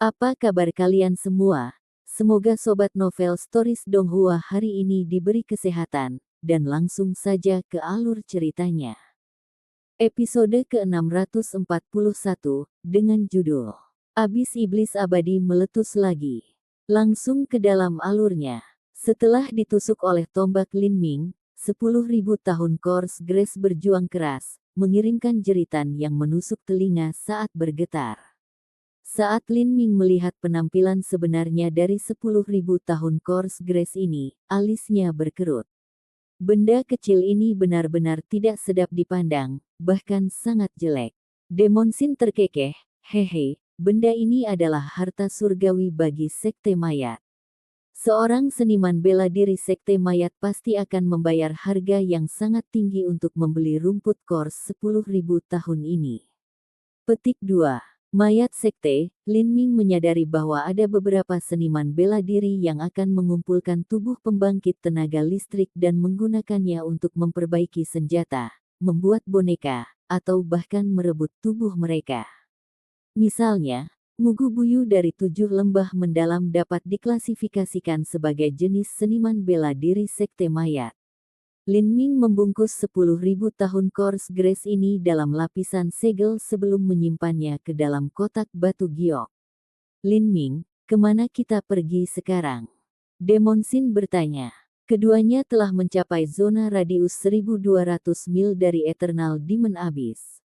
Apa kabar kalian semua? Semoga Sobat Novel Stories Donghua hari ini diberi kesehatan, dan langsung saja ke alur ceritanya. Episode ke-641, dengan judul Abis Iblis Abadi Meletus Lagi. Langsung ke dalam alurnya. Setelah ditusuk oleh tombak Lin Ming, 10.000 tahun Course Grace berjuang keras, mengirimkan jeritan yang menusuk telinga saat bergetar. Saat Lin Ming melihat penampilan sebenarnya dari 10.000 tahun Course Grace ini, alisnya berkerut. Benda kecil ini benar-benar tidak sedap dipandang, bahkan sangat jelek. Demon Sin terkekeh, hehe, benda ini adalah harta surgawi bagi Sekte Mayat. Seorang seniman bela diri Sekte Mayat pasti akan membayar harga yang sangat tinggi untuk membeli rumput Course 10.000 tahun ini. Petik 2. Mayat Sekte, Lin Ming menyadari bahwa ada beberapa seniman bela diri yang akan mengumpulkan tubuh pembangkit tenaga listrik dan menggunakannya untuk memperbaiki senjata, membuat boneka, atau bahkan merebut tubuh mereka. Misalnya, Mugu Buyu dari 7 lembah mendalam dapat diklasifikasikan sebagai jenis seniman bela diri Sekte Mayat. Lin Ming membungkus 10.000 tahun Course Grace ini dalam lapisan segel sebelum menyimpannya ke dalam kotak batu giok. Lin Ming, kemana kita pergi sekarang? Demon Sin bertanya. Keduanya telah mencapai zona radius 1.200 mil dari Eternal Demon Abyss.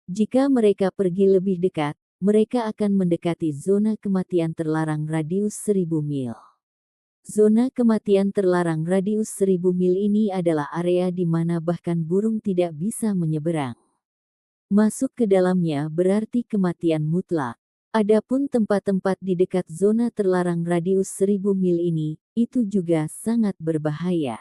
Jika mereka pergi lebih dekat, mereka akan mendekati zona kematian terlarang radius 1.000 mil. Zona kematian terlarang radius 1.000 mil ini adalah area di mana bahkan burung tidak bisa menyeberang. Masuk ke dalamnya berarti kematian mutlak. Adapun tempat-tempat di dekat zona terlarang radius 1.000 mil ini, itu juga sangat berbahaya.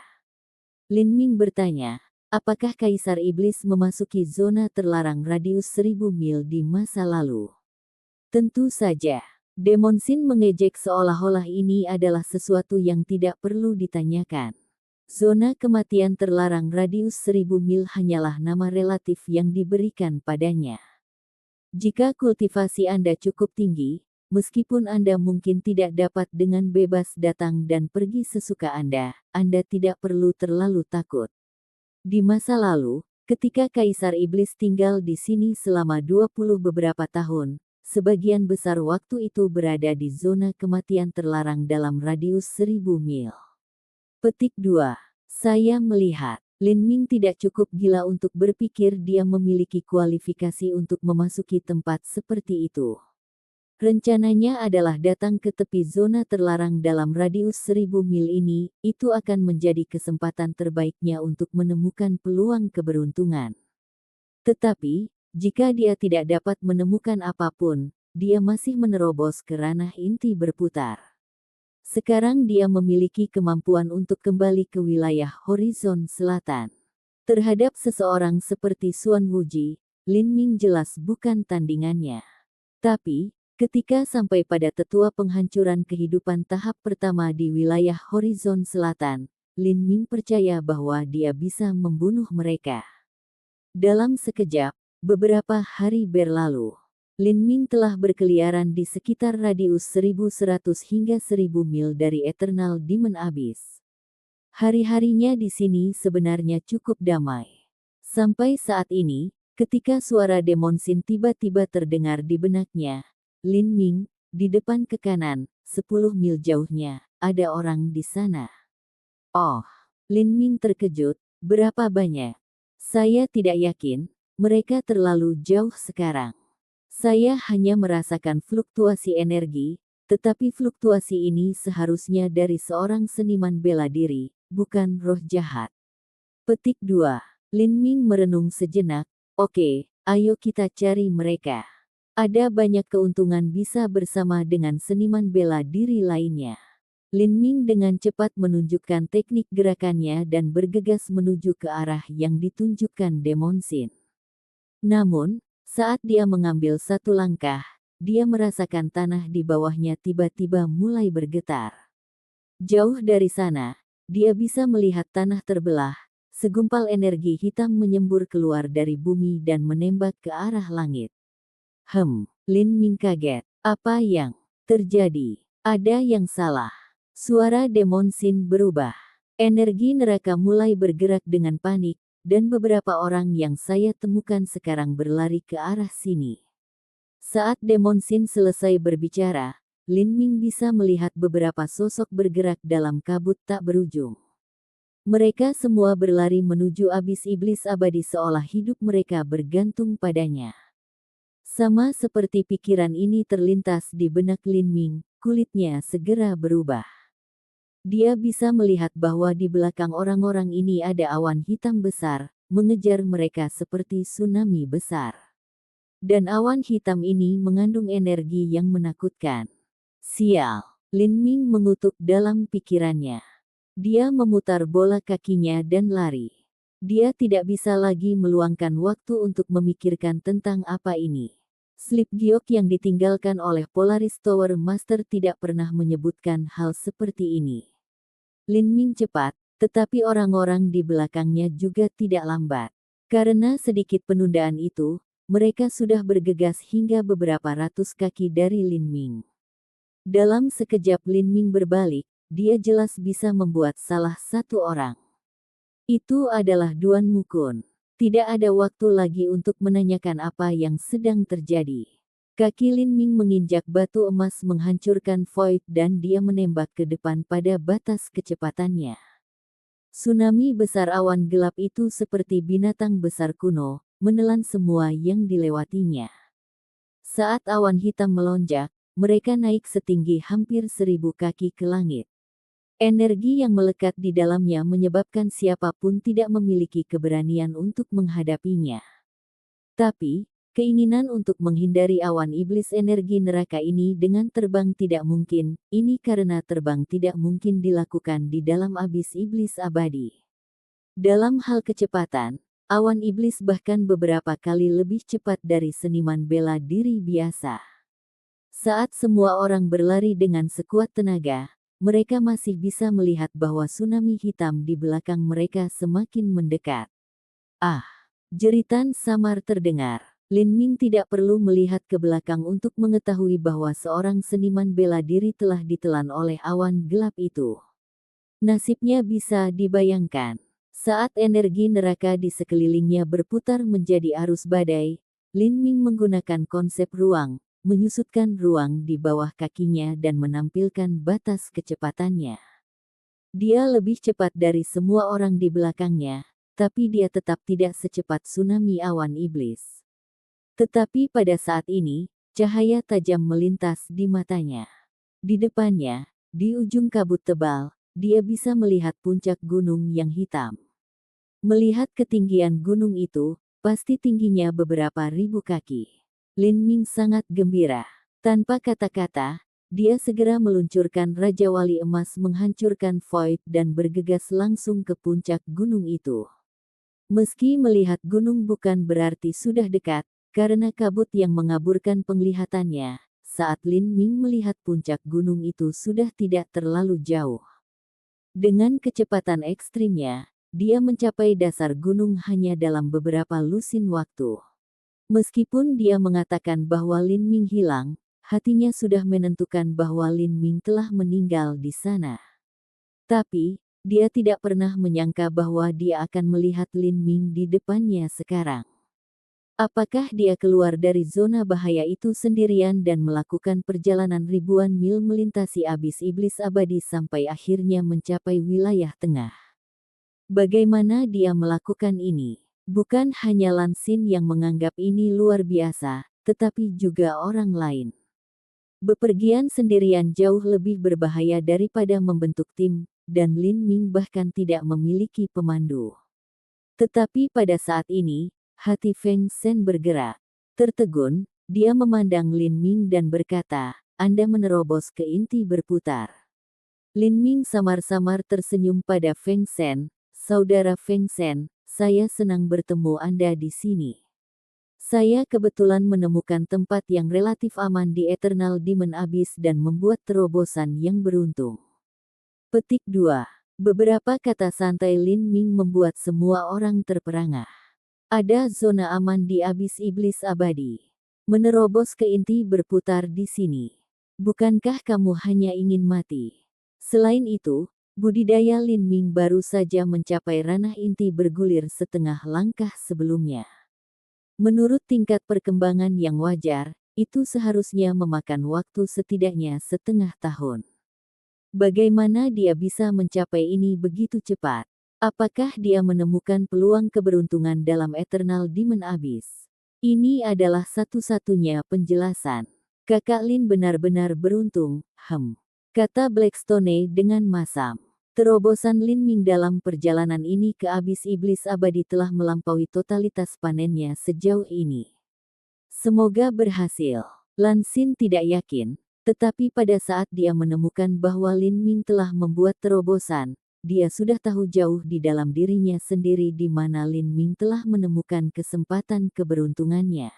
Lin Ming bertanya, apakah Kaisar Iblis memasuki zona terlarang radius 1.000 mil di masa lalu? Tentu saja. Demon Sin mengejek seolah-olah ini adalah sesuatu yang tidak perlu ditanyakan. Zona kematian terlarang radius 1.000 mil hanyalah nama relatif yang diberikan padanya. Jika kultivasi Anda cukup tinggi, meskipun Anda mungkin tidak dapat dengan bebas datang dan pergi sesuka Anda tidak perlu terlalu takut. Di masa lalu, ketika Kaisar Iblis tinggal di sini selama 20 beberapa tahun, sebagian besar waktu itu berada di zona kematian terlarang dalam radius 1.000 mil. Petik 2. Saya melihat, Lin Ming tidak cukup gila untuk berpikir dia memiliki kualifikasi untuk memasuki tempat seperti itu. Rencananya adalah datang ke tepi zona terlarang dalam radius 1.000 mil ini, itu akan menjadi kesempatan terbaiknya untuk menemukan peluang keberuntungan. Tetapi, jika dia tidak dapat menemukan apapun, dia masih menerobos ke ranah inti berputar. Sekarang dia memiliki kemampuan untuk kembali ke wilayah horizon selatan. Terhadap seseorang seperti Xuan Wuji, Lin Ming jelas bukan tandingannya. Tapi, ketika sampai pada tetua penghancuran kehidupan tahap pertama di wilayah horizon selatan, Lin Ming percaya bahwa dia bisa membunuh mereka. Dalam sekejap, beberapa hari berlalu. Lin Ming telah berkeliaran di sekitar radius 1.100 hingga 1.000 mil dari Eternal Demon Abyss. Hari-harinya di sini sebenarnya cukup damai. Sampai saat ini, ketika suara Demon Sin tiba-tiba terdengar di benaknya, Lin Ming, di depan ke kanan, 10 mil jauhnya, ada orang di sana. Oh, Lin Ming terkejut, berapa banyak? Saya tidak yakin. Mereka terlalu jauh sekarang. Saya hanya merasakan fluktuasi energi, tetapi fluktuasi ini seharusnya dari seorang seniman bela diri, bukan roh jahat. Petik 2. Lin Ming merenung sejenak, oke, ayo kita cari mereka. Ada banyak keuntungan bisa bersama dengan seniman bela diri lainnya. Lin Ming dengan cepat menunjukkan teknik gerakannya dan bergegas menuju ke arah yang ditunjukkan Demon Sin. Namun, saat dia mengambil satu langkah, dia merasakan tanah di bawahnya tiba-tiba mulai bergetar. Jauh dari sana, dia bisa melihat tanah terbelah, segumpal energi hitam menyembur keluar dari bumi dan menembak ke arah langit. Lin Ming kaget. Apa yang Terjadi. Ada yang salah. Suara Demon Sin berubah. Energi neraka mulai bergerak dengan panik, dan beberapa orang yang saya temukan sekarang berlari ke arah sini. Saat Demon Sin selesai berbicara, Lin Ming bisa melihat beberapa sosok bergerak dalam kabut tak berujung. Mereka semua berlari menuju abis iblis abadi seolah hidup mereka bergantung padanya. Sama seperti pikiran ini terlintas di benak Lin Ming, kulitnya segera berubah. Dia bisa melihat bahwa di belakang orang-orang ini ada awan hitam besar, mengejar mereka seperti tsunami besar. Dan awan hitam ini mengandung energi yang menakutkan. Sial, Lin Ming mengutuk dalam pikirannya. Dia memutar bola kakinya dan lari. Dia tidak bisa lagi meluangkan waktu untuk memikirkan tentang apa ini. Slip giok yang ditinggalkan oleh Polaris Tower Master tidak pernah menyebutkan hal seperti ini. Lin Ming cepat, tetapi orang-orang di belakangnya juga tidak lambat. Karena sedikit penundaan itu, mereka sudah bergegas hingga beberapa ratus kaki dari Lin Ming. Dalam sekejap Lin Ming berbalik, dia jelas bisa membuat salah satu orang. Itu adalah Duan Mukun. Tidak ada waktu lagi untuk menanyakan apa yang sedang terjadi. Kaki Lin Ming menginjak batu emas menghancurkan Void dan dia menembak ke depan pada batas kecepatannya. Tsunami besar awan gelap itu seperti binatang besar kuno, menelan semua yang dilewatinya. Saat awan hitam melonjak, mereka naik setinggi hampir 1000 kaki ke langit. Energi yang melekat di dalamnya menyebabkan siapapun tidak memiliki keberanian untuk menghadapinya. Tapi, keinginan untuk menghindari awan iblis energi neraka ini dengan terbang tidak mungkin, ini karena terbang tidak mungkin dilakukan di dalam abis iblis abadi. Dalam hal kecepatan, awan iblis bahkan beberapa kali lebih cepat dari seniman bela diri biasa. Saat semua orang berlari dengan sekuat tenaga, mereka masih bisa melihat bahwa tsunami hitam di belakang mereka semakin mendekat. Ah! Jeritan samar terdengar. Lin Ming tidak perlu melihat ke belakang untuk mengetahui bahwa seorang seniman bela diri telah ditelan oleh awan gelap itu. Nasibnya bisa dibayangkan. Saat energi neraka di sekelilingnya berputar menjadi arus badai, Lin Ming menggunakan konsep ruang, menyusutkan ruang di bawah kakinya dan menampilkan batas kecepatannya. Dia lebih cepat dari semua orang di belakangnya, tapi dia tetap tidak secepat tsunami awan iblis. Tetapi pada saat ini, cahaya tajam melintas di matanya. Di depannya, di ujung kabut tebal, dia bisa melihat puncak gunung yang hitam. Melihat ketinggian gunung itu, pasti tingginya beberapa ribu kaki. Lin Ming sangat gembira. Tanpa kata-kata, dia segera meluncurkan Raja Wali Emas menghancurkan Void dan bergegas langsung ke puncak gunung itu. Meski melihat gunung bukan berarti sudah dekat, karena kabut yang mengaburkan penglihatannya, saat Lin Ming melihat puncak gunung itu sudah tidak terlalu jauh. Dengan kecepatan ekstrimnya, dia mencapai dasar gunung hanya dalam beberapa lusin waktu. Meskipun dia mengatakan bahwa Lin Ming hilang, hatinya sudah menentukan bahwa Lin Ming telah meninggal di sana. Tapi, dia tidak pernah menyangka bahwa dia akan melihat Lin Ming di depannya sekarang. Apakah dia keluar dari zona bahaya itu sendirian dan melakukan perjalanan ribuan mil melintasi abis iblis abadi sampai akhirnya mencapai wilayah tengah? Bagaimana dia melakukan ini? Bukan hanya Lan Xin yang menganggap ini luar biasa, tetapi juga orang lain. Bepergian sendirian jauh lebih berbahaya daripada membentuk tim, dan Lin Ming bahkan tidak memiliki pemandu. Tetapi pada saat ini, hati Feng Shen bergerak. Tertegun, dia memandang Lin Ming dan berkata, "Anda menerobos ke inti berputar." Lin Ming samar-samar tersenyum pada Feng Shen, "Saudara Feng Shen, saya senang bertemu Anda di sini. Saya kebetulan menemukan tempat yang relatif aman di Eternal Demon Abyss dan membuat terobosan yang beruntung." Petik 2. Beberapa kata santai Lin Ming membuat semua orang terperangah. Ada zona aman di abis iblis abadi. Menerobos ke inti berputar di sini. Bukankah kamu hanya ingin mati? Selain itu, budidaya Lin Ming baru saja mencapai ranah inti bergulir setengah langkah sebelumnya. Menurut tingkat perkembangan yang wajar, itu seharusnya memakan waktu setidaknya setengah tahun. Bagaimana dia bisa mencapai ini begitu cepat? Apakah dia menemukan peluang keberuntungan dalam Eternal Demon Abyss? Ini adalah satu-satunya penjelasan. Kakak Lin benar-benar beruntung, kata Blackstone dengan masam. Terobosan Lin Ming dalam perjalanan ini ke abis iblis abadi telah melampaui totalitas panennya sejauh ini. Semoga berhasil. Lan Xin tidak yakin. Tetapi pada saat dia menemukan bahwa Lin Ming telah membuat terobosan, dia sudah tahu jauh di dalam dirinya sendiri di mana Lin Ming telah menemukan kesempatan keberuntungannya.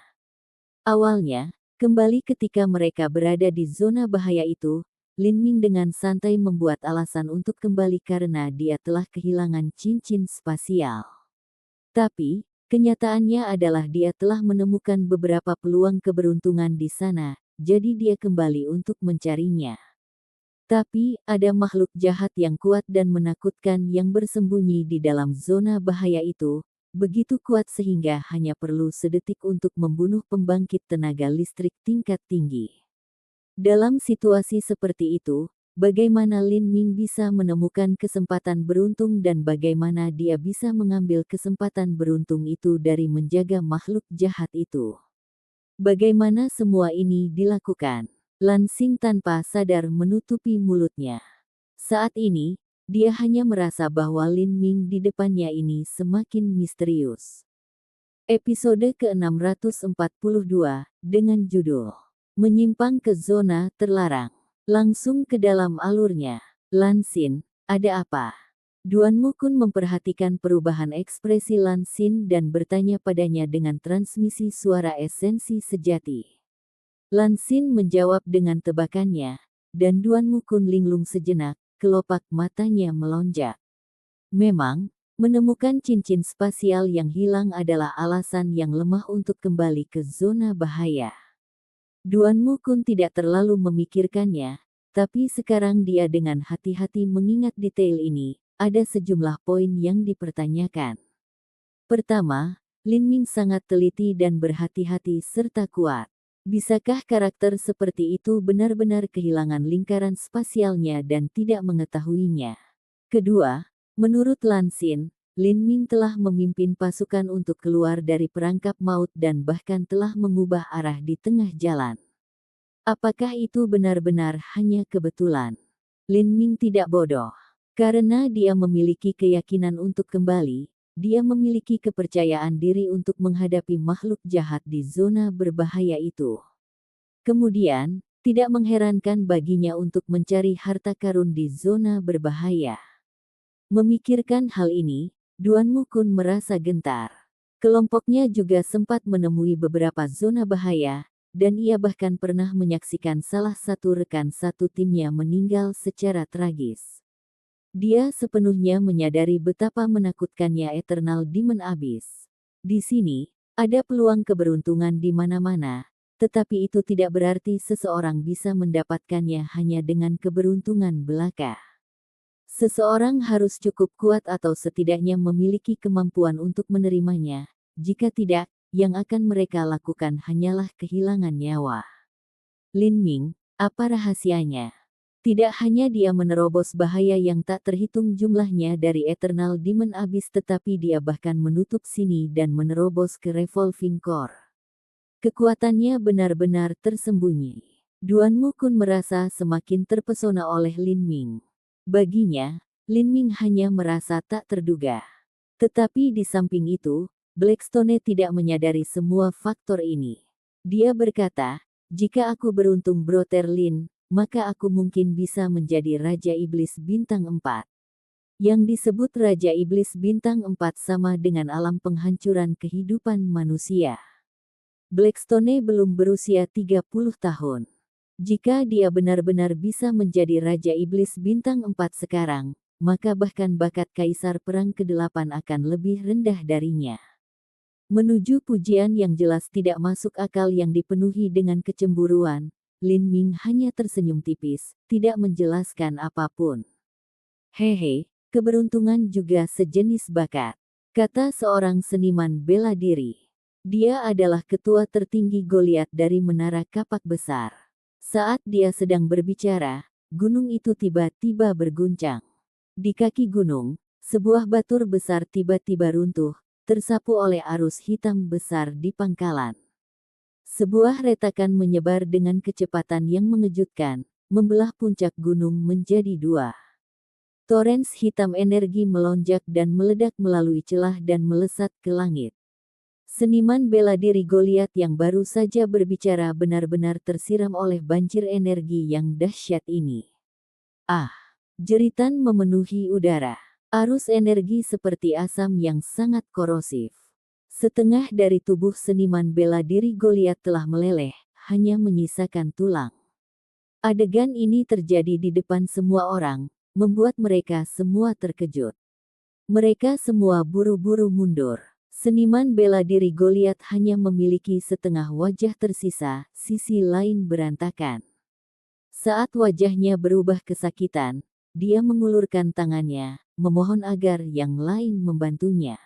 Awalnya, kembali ketika mereka berada di zona bahaya itu, Lin Ming dengan santai membuat alasan untuk kembali karena dia telah kehilangan cincin spasial. Tapi, kenyataannya adalah dia telah menemukan beberapa peluang keberuntungan di sana, jadi dia kembali untuk mencarinya. Tapi, ada makhluk jahat yang kuat dan menakutkan yang bersembunyi di dalam zona bahaya itu, begitu kuat sehingga hanya perlu sedetik untuk membunuh pembangkit tenaga listrik tingkat tinggi. Dalam situasi seperti itu, bagaimana Lin Ming bisa menemukan kesempatan beruntung dan bagaimana dia bisa mengambil kesempatan beruntung itu dari menjaga makhluk jahat itu? Bagaimana semua ini dilakukan? Lan Xing tanpa sadar menutupi mulutnya. Saat ini, dia hanya merasa bahwa Lin Ming di depannya ini semakin misterius. Episode ke-642, dengan judul Menyimpang ke Zona Terlarang. Langsung ke dalam alurnya. Lan Xin, ada apa? Duan Mukun memperhatikan perubahan ekspresi Lan Xin dan bertanya padanya dengan transmisi suara esensi sejati. Lan Xin menjawab dengan tebakannya, dan Duan Mukun linglung sejenak, kelopak matanya melonjak. Memang, menemukan cincin spasial yang hilang adalah alasan yang lemah untuk kembali ke zona bahaya. Duan Mukun tidak terlalu memikirkannya, tapi sekarang dia dengan hati-hati mengingat detail ini. Ada sejumlah poin yang dipertanyakan. Pertama, Lin Ming sangat teliti dan berhati-hati serta kuat. Bisakah karakter seperti itu benar-benar kehilangan lingkaran spasialnya dan tidak mengetahuinya? Kedua, menurut Lan Xin, Lin Ming telah memimpin pasukan untuk keluar dari perangkap maut dan bahkan telah mengubah arah di tengah jalan. Apakah itu benar-benar hanya kebetulan? Lin Ming tidak bodoh. Karena dia memiliki keyakinan untuk kembali, dia memiliki kepercayaan diri untuk menghadapi makhluk jahat di zona berbahaya itu. Kemudian, tidak mengherankan baginya untuk mencari harta karun di zona berbahaya. Memikirkan hal ini, Duan Mukun merasa gentar. Kelompoknya juga sempat menemui beberapa zona bahaya, dan ia bahkan pernah menyaksikan salah satu rekan satu timnya meninggal secara tragis. Dia sepenuhnya menyadari betapa menakutkannya Eternal Demon Abyss. Di sini, ada peluang keberuntungan di mana-mana, tetapi itu tidak berarti seseorang bisa mendapatkannya hanya dengan keberuntungan belaka. Seseorang harus cukup kuat atau setidaknya memiliki kemampuan untuk menerimanya. Jika tidak, yang akan mereka lakukan hanyalah kehilangan nyawa. Lin Ming, apa rahasianya? Tidak hanya dia menerobos bahaya yang tak terhitung jumlahnya dari Eternal Demon Abyss tetapi dia bahkan menutup sini dan menerobos ke Revolving Core. Kekuatannya benar-benar tersembunyi. Duan Mukun merasa semakin terpesona oleh Lin Ming. Baginya, Lin Ming hanya merasa tak terduga. Tetapi di samping itu, Blackstone tidak menyadari semua faktor ini. Dia berkata, jika aku beruntung Brother Lin, maka aku mungkin bisa menjadi Raja Iblis Bintang 4. Yang disebut Raja Iblis Bintang 4 sama dengan alam penghancuran kehidupan manusia. Blackstone belum berusia 30 tahun. Jika dia benar-benar bisa menjadi Raja Iblis Bintang 4 sekarang, maka bahkan bakat Kaisar Perang ke-8 akan lebih rendah darinya. Menuju pujian yang jelas tidak masuk akal yang dipenuhi dengan kecemburuan, Lin Ming hanya tersenyum tipis, tidak menjelaskan apapun. Hehe, keberuntungan juga sejenis bakat, kata seorang seniman bela diri. Dia adalah ketua tertinggi Goliat dari Menara Kapak Besar. Saat dia sedang berbicara, gunung itu tiba-tiba berguncang. Di kaki gunung, sebuah batur besar tiba-tiba runtuh, tersapu oleh arus hitam besar di pangkalan. Sebuah retakan menyebar dengan kecepatan yang mengejutkan, membelah puncak gunung menjadi dua. Torrens hitam energi melonjak dan meledak melalui celah dan melesat ke langit. Seniman bela diri Goliat yang baru saja berbicara benar-benar tersiram oleh banjir energi yang dahsyat ini. Ah! Jeritan memenuhi udara. Arus energi seperti asam yang sangat korosif. Setengah dari tubuh seniman bela diri Goliat telah meleleh, hanya menyisakan tulang. Adegan ini terjadi di depan semua orang, membuat mereka semua terkejut. Mereka semua buru-buru mundur. Seniman bela diri Goliat hanya memiliki setengah wajah tersisa, sisi lain berantakan. Saat wajahnya berubah kesakitan, dia mengulurkan tangannya, memohon agar yang lain membantunya.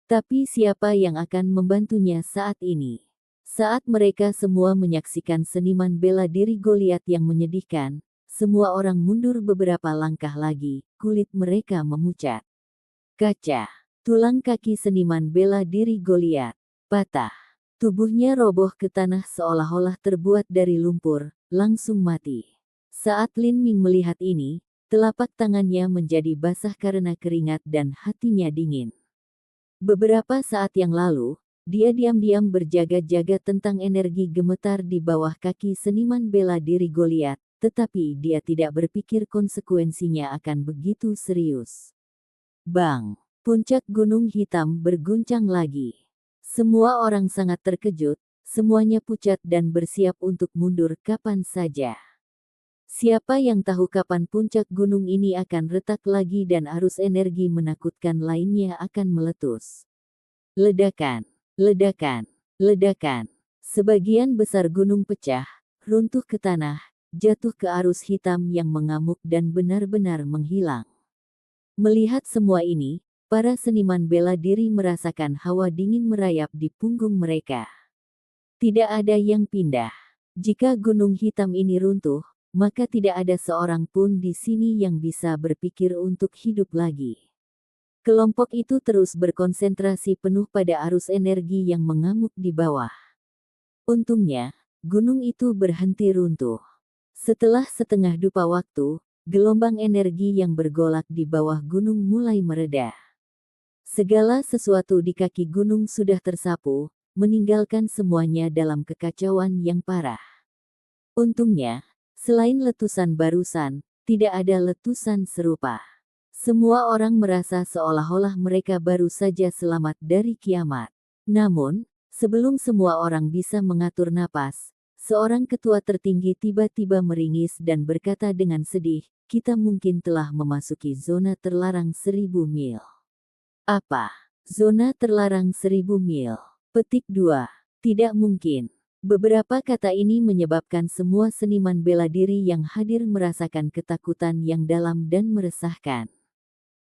Tapi siapa yang akan membantunya saat ini? Saat mereka semua menyaksikan seniman bela diri Goliat yang menyedihkan, semua orang mundur beberapa langkah lagi, kulit mereka memucat. Kaca. Tulang kaki seniman bela diri Goliat patah. Tubuhnya roboh ke tanah seolah-olah terbuat dari lumpur, langsung mati. Saat Lin Ming melihat ini, telapak tangannya menjadi basah karena keringat dan hatinya dingin. Beberapa saat yang lalu, dia diam-diam berjaga-jaga tentang energi gemetar di bawah kaki seniman bela diri Goliat, tetapi dia tidak berpikir konsekuensinya akan begitu serius. Bang! Puncak gunung hitam berguncang lagi. Semua orang sangat terkejut, semuanya pucat dan bersiap untuk mundur kapan saja. Siapa yang tahu kapan puncak gunung ini akan retak lagi dan arus energi menakutkan lainnya akan meletus. Ledakan, ledakan, ledakan. Sebagian besar gunung pecah, runtuh ke tanah, jatuh ke arus hitam yang mengamuk dan benar-benar menghilang. Melihat semua ini, para seniman bela diri merasakan hawa dingin merayap di punggung mereka. Tidak ada yang pindah. Jika gunung hitam ini runtuh, maka tidak ada seorang pun di sini yang bisa berpikir untuk hidup lagi. Kelompok itu terus berkonsentrasi penuh pada arus energi yang mengamuk di bawah. Untungnya, gunung itu berhenti runtuh. Setelah setengah dupa waktu, gelombang energi yang bergolak di bawah gunung mulai mereda. Segala sesuatu di kaki gunung sudah tersapu, meninggalkan semuanya dalam kekacauan yang parah. Untungnya, selain letusan barusan, tidak ada letusan serupa. Semua orang merasa seolah-olah mereka baru saja selamat dari kiamat. Namun, sebelum semua orang bisa mengatur napas, seorang ketua tertinggi tiba-tiba meringis dan berkata dengan sedih, "Kita mungkin telah memasuki zona terlarang 1000 mil." Apa? Zona terlarang 1000 mil. Petik 2. Tidak mungkin. Beberapa kata ini menyebabkan semua seniman bela diri yang hadir merasakan ketakutan yang dalam dan meresahkan.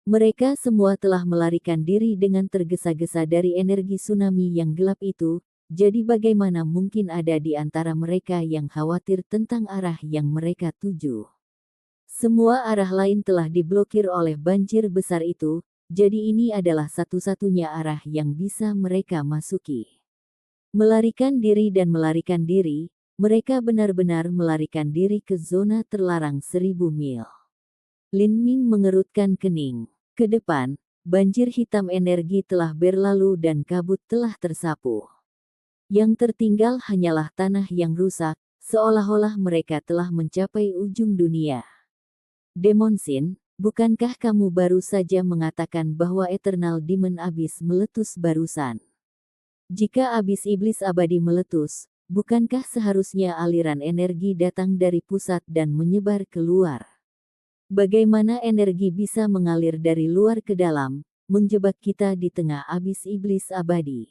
Mereka semua telah melarikan diri dengan tergesa-gesa dari energi tsunami yang gelap itu, jadi bagaimana mungkin ada di antara mereka yang khawatir tentang arah yang mereka tuju. Semua arah lain telah diblokir oleh banjir besar itu, jadi ini adalah satu-satunya arah yang bisa mereka masuki. Melarikan diri dan melarikan diri, mereka benar-benar melarikan diri ke zona terlarang 1000 mil. Lin Ming mengerutkan kening. Ke depan, banjir hitam energi telah berlalu dan kabut telah tersapu. Yang tertinggal hanyalah tanah yang rusak, seolah-olah mereka telah mencapai ujung dunia. Demonsin, bukankah kamu baru saja mengatakan bahwa Eternal Demon Abyss meletus barusan? Jika abis iblis abadi meletus, bukankah seharusnya aliran energi datang dari pusat dan menyebar keluar? Bagaimana energi bisa mengalir dari luar ke dalam, menjebak kita di tengah abis iblis abadi?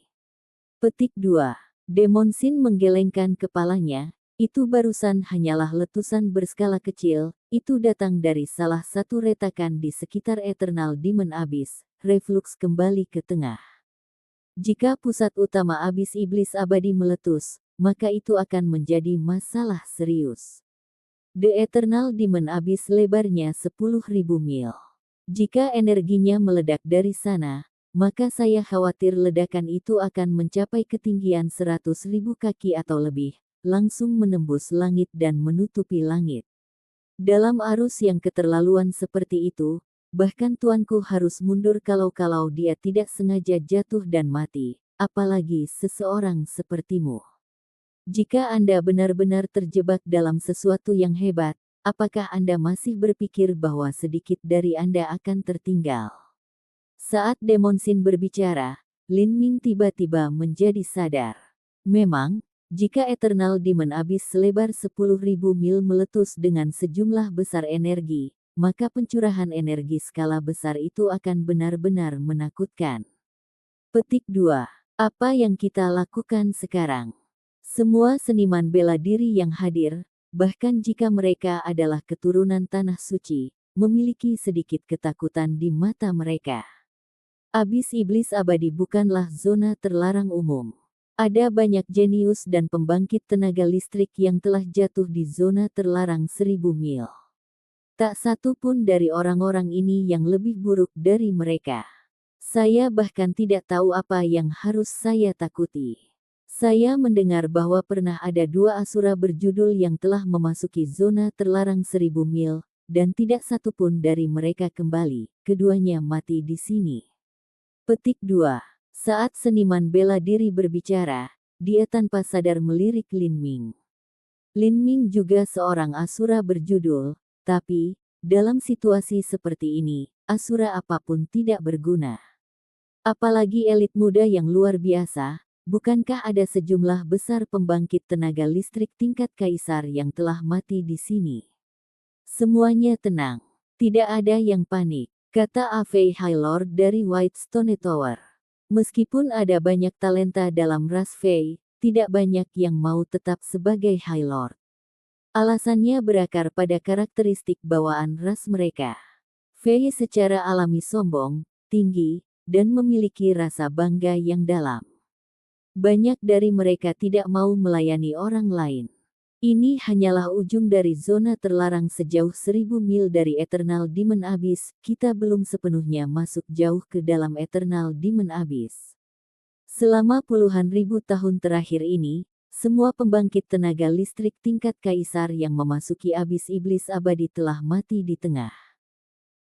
Petik 2. Demonsin menggelengkan kepalanya, Itu barusan hanyalah letusan berskala kecil, itu datang dari salah satu retakan di sekitar Eternal Demon Abyss, reflux kembali ke tengah. Jika pusat utama abis iblis abadi meletus, maka itu akan menjadi masalah serius. The Eternal Demon Abyss lebarnya 10.000 mil. Jika energinya meledak dari sana, maka saya khawatir ledakan itu akan mencapai ketinggian 100.000 kaki atau lebih, langsung menembus langit dan menutupi langit. Dalam arus yang keterlaluan seperti itu, bahkan tuanku harus mundur kalau dia tidak sengaja jatuh dan mati, apalagi seseorang sepertimu. Jika Anda benar-benar terjebak dalam sesuatu yang hebat, apakah Anda masih berpikir bahwa sedikit dari Anda akan tertinggal? Saat Demon Sin berbicara, Lin Ming tiba-tiba menjadi sadar. Memang, jika Eternal Demon Abyss selebar 10.000 mil meletus dengan sejumlah besar energi, maka pencurahan energi skala besar itu akan benar-benar menakutkan. Petik 2. Apa yang kita lakukan sekarang? Semua seniman bela diri yang hadir, bahkan jika mereka adalah keturunan Tanah Suci, memiliki sedikit ketakutan di mata mereka. Abis iblis abadi bukanlah zona terlarang umum. Ada banyak jenius dan pembangkit tenaga listrik yang telah jatuh di zona terlarang 1.000 mil. Tak satu pun dari orang-orang ini yang lebih buruk dari mereka. Saya bahkan tidak tahu apa yang harus saya takuti. Saya mendengar bahwa pernah ada 2 asura berjudul yang telah memasuki zona terlarang 1.000 mil, dan tidak satu pun dari mereka kembali, keduanya mati di sini. Petik 2. Saat seniman bela diri berbicara, dia tanpa sadar melirik Lin Ming. Lin Ming juga seorang asura berjudul, tapi, dalam situasi seperti ini, asura apapun tidak berguna. Apalagi elit muda yang luar biasa, bukankah ada sejumlah besar pembangkit tenaga listrik tingkat kaisar yang telah mati di sini? Semuanya tenang. Tidak ada yang panik, kata Avei High Lord dari Whitestone Tower. Meskipun ada banyak talenta dalam ras Fey, tidak banyak yang mau tetap sebagai High Lord. Alasannya berakar pada karakteristik bawaan ras mereka. Fey secara alami sombong, tinggi, dan memiliki rasa bangga yang dalam. Banyak dari mereka tidak mau melayani orang lain. Ini hanyalah ujung dari zona terlarang sejauh 1.000 mil dari Eternal Demon Abyss, kita belum sepenuhnya masuk jauh ke dalam Eternal Demon Abyss. Selama puluhan ribu tahun terakhir ini, semua pembangkit tenaga listrik tingkat kaisar yang memasuki abis iblis abadi telah mati di tengah.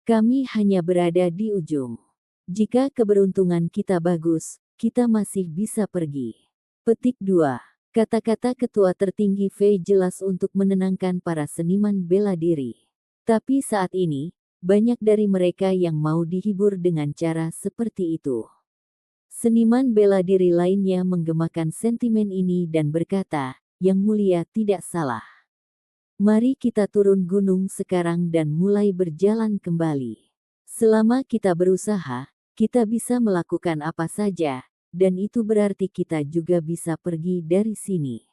Kami hanya berada di ujung. Jika keberuntungan kita bagus, kita masih bisa pergi. Petik 2. Kata-kata ketua tertinggi Fei jelas untuk menenangkan para seniman bela diri. Tapi saat ini, banyak dari mereka yang mau dihibur dengan cara seperti itu. Seniman bela diri lainnya menggemakan sentimen ini dan berkata, "Yang mulia tidak salah. Mari kita turun gunung sekarang dan mulai berjalan kembali. Selama kita berusaha, kita bisa melakukan apa saja. Dan itu berarti kita juga bisa pergi dari sini."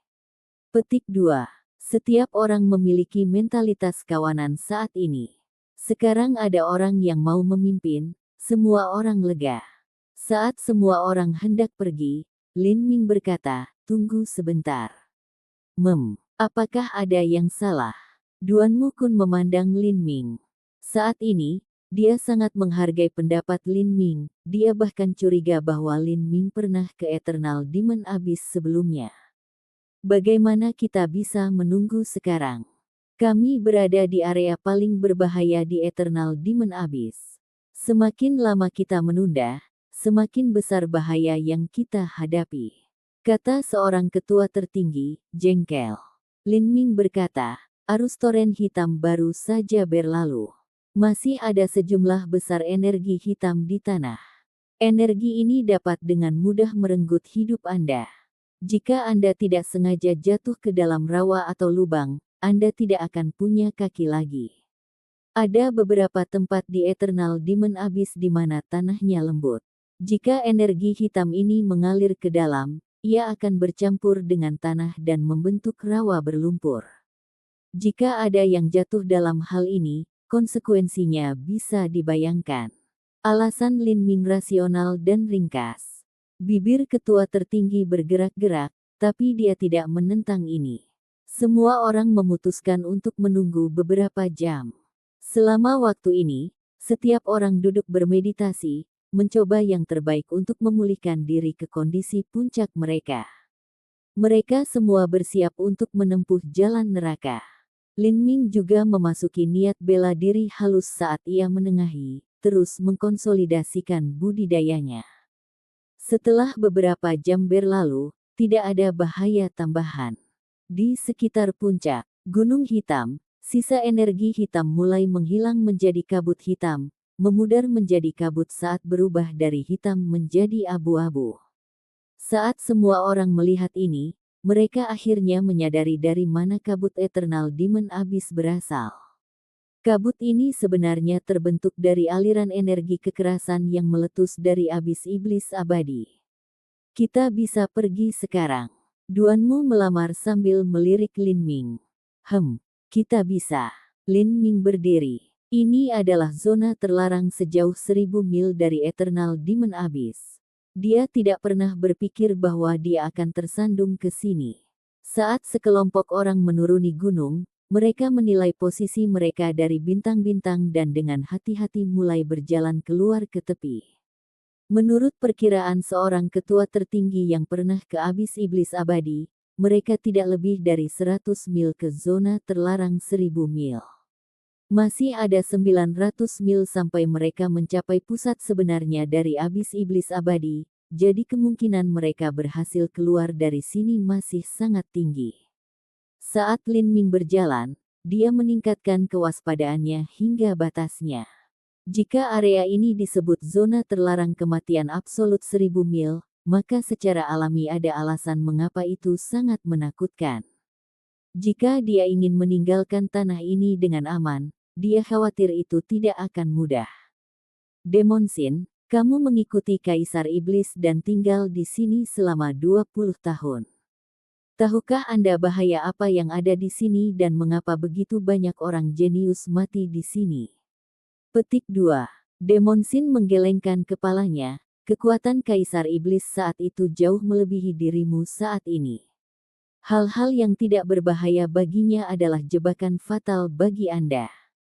Petik 2. Setiap orang memiliki mentalitas kawanan saat ini. Sekarang ada orang yang mau memimpin, semua orang lega. Saat semua orang hendak pergi, Lin Ming berkata, "Tunggu sebentar. Apakah ada yang salah?" Duan Mukun memandang Lin Ming. Saat ini, dia sangat menghargai pendapat Lin Ming, dia bahkan curiga bahwa Lin Ming pernah ke Eternal Demon Abyss sebelumnya. Bagaimana kita bisa menunggu sekarang? Kami berada di area paling berbahaya di Eternal Demon Abyss. Semakin lama kita menunda, semakin besar bahaya yang kita hadapi, kata seorang ketua tertinggi, jengkel. Lin Ming berkata, arus toren hitam baru saja berlalu. Masih ada sejumlah besar energi hitam di tanah. Energi ini dapat dengan mudah merenggut hidup Anda. Jika Anda tidak sengaja jatuh ke dalam rawa atau lubang, Anda tidak akan punya kaki lagi. Ada beberapa tempat di Eternal Demon Abyss di mana tanahnya lembut. Jika energi hitam ini mengalir ke dalam, ia akan bercampur dengan tanah dan membentuk rawa berlumpur. Jika ada yang jatuh dalam hal ini, konsekuensinya bisa dibayangkan. Alasan Lin Ming rasional dan ringkas. Bibir ketua tertinggi bergerak-gerak, tapi dia tidak menentang ini. Semua orang memutuskan untuk menunggu beberapa jam. Selama waktu ini, setiap orang duduk bermeditasi, mencoba yang terbaik untuk memulihkan diri ke kondisi puncak mereka. Mereka semua bersiap untuk menempuh jalan neraka. Lin Ming juga memasuki niat bela diri halus saat ia menengahi, terus mengkonsolidasikan budidayanya. Setelah beberapa jam berlalu, tidak ada bahaya tambahan. Di sekitar puncak Gunung Hitam, sisa energi hitam mulai menghilang menjadi kabut hitam, memudar menjadi kabut saat berubah dari hitam menjadi abu-abu. Saat semua orang melihat ini, mereka akhirnya menyadari dari mana kabut Eternal Demon Abyss berasal. Kabut ini sebenarnya terbentuk dari aliran energi kekerasan yang meletus dari abis iblis abadi. Kita bisa pergi sekarang. Duanmu melamar sambil melirik Lin Ming. Kita bisa. Lin Ming berdiri. Ini adalah zona terlarang sejauh 1000 mil dari Eternal Demon Abyss. Dia tidak pernah berpikir bahwa dia akan tersandung ke sini. Saat sekelompok orang menuruni gunung, mereka menilai posisi mereka dari bintang-bintang dan dengan hati-hati mulai berjalan keluar ke tepi. Menurut perkiraan seorang ketua tertinggi yang pernah ke abis iblis abadi, mereka tidak lebih dari 100 mil ke zona terlarang 1000 mil. Masih ada 900 mil sampai mereka mencapai pusat sebenarnya dari abis iblis abadi, jadi kemungkinan mereka berhasil keluar dari sini masih sangat tinggi. Saat Lin Ming berjalan, dia meningkatkan kewaspadaannya hingga batasnya. Jika area ini disebut zona terlarang kematian absolut 1000 mil, maka secara alami ada alasan mengapa itu sangat menakutkan. Jika dia ingin meninggalkan tanah ini dengan aman, dia khawatir itu tidak akan mudah. Demon Sin, kamu mengikuti Kaisar Iblis dan tinggal di sini selama 20 tahun. Tahukah Anda bahaya apa yang ada di sini dan mengapa begitu banyak orang jenius mati di sini? Petik 2. Demon Sin menggelengkan kepalanya, kekuatan Kaisar Iblis saat itu jauh melebihi dirimu saat ini. Hal-hal yang tidak berbahaya baginya adalah jebakan fatal bagi Anda.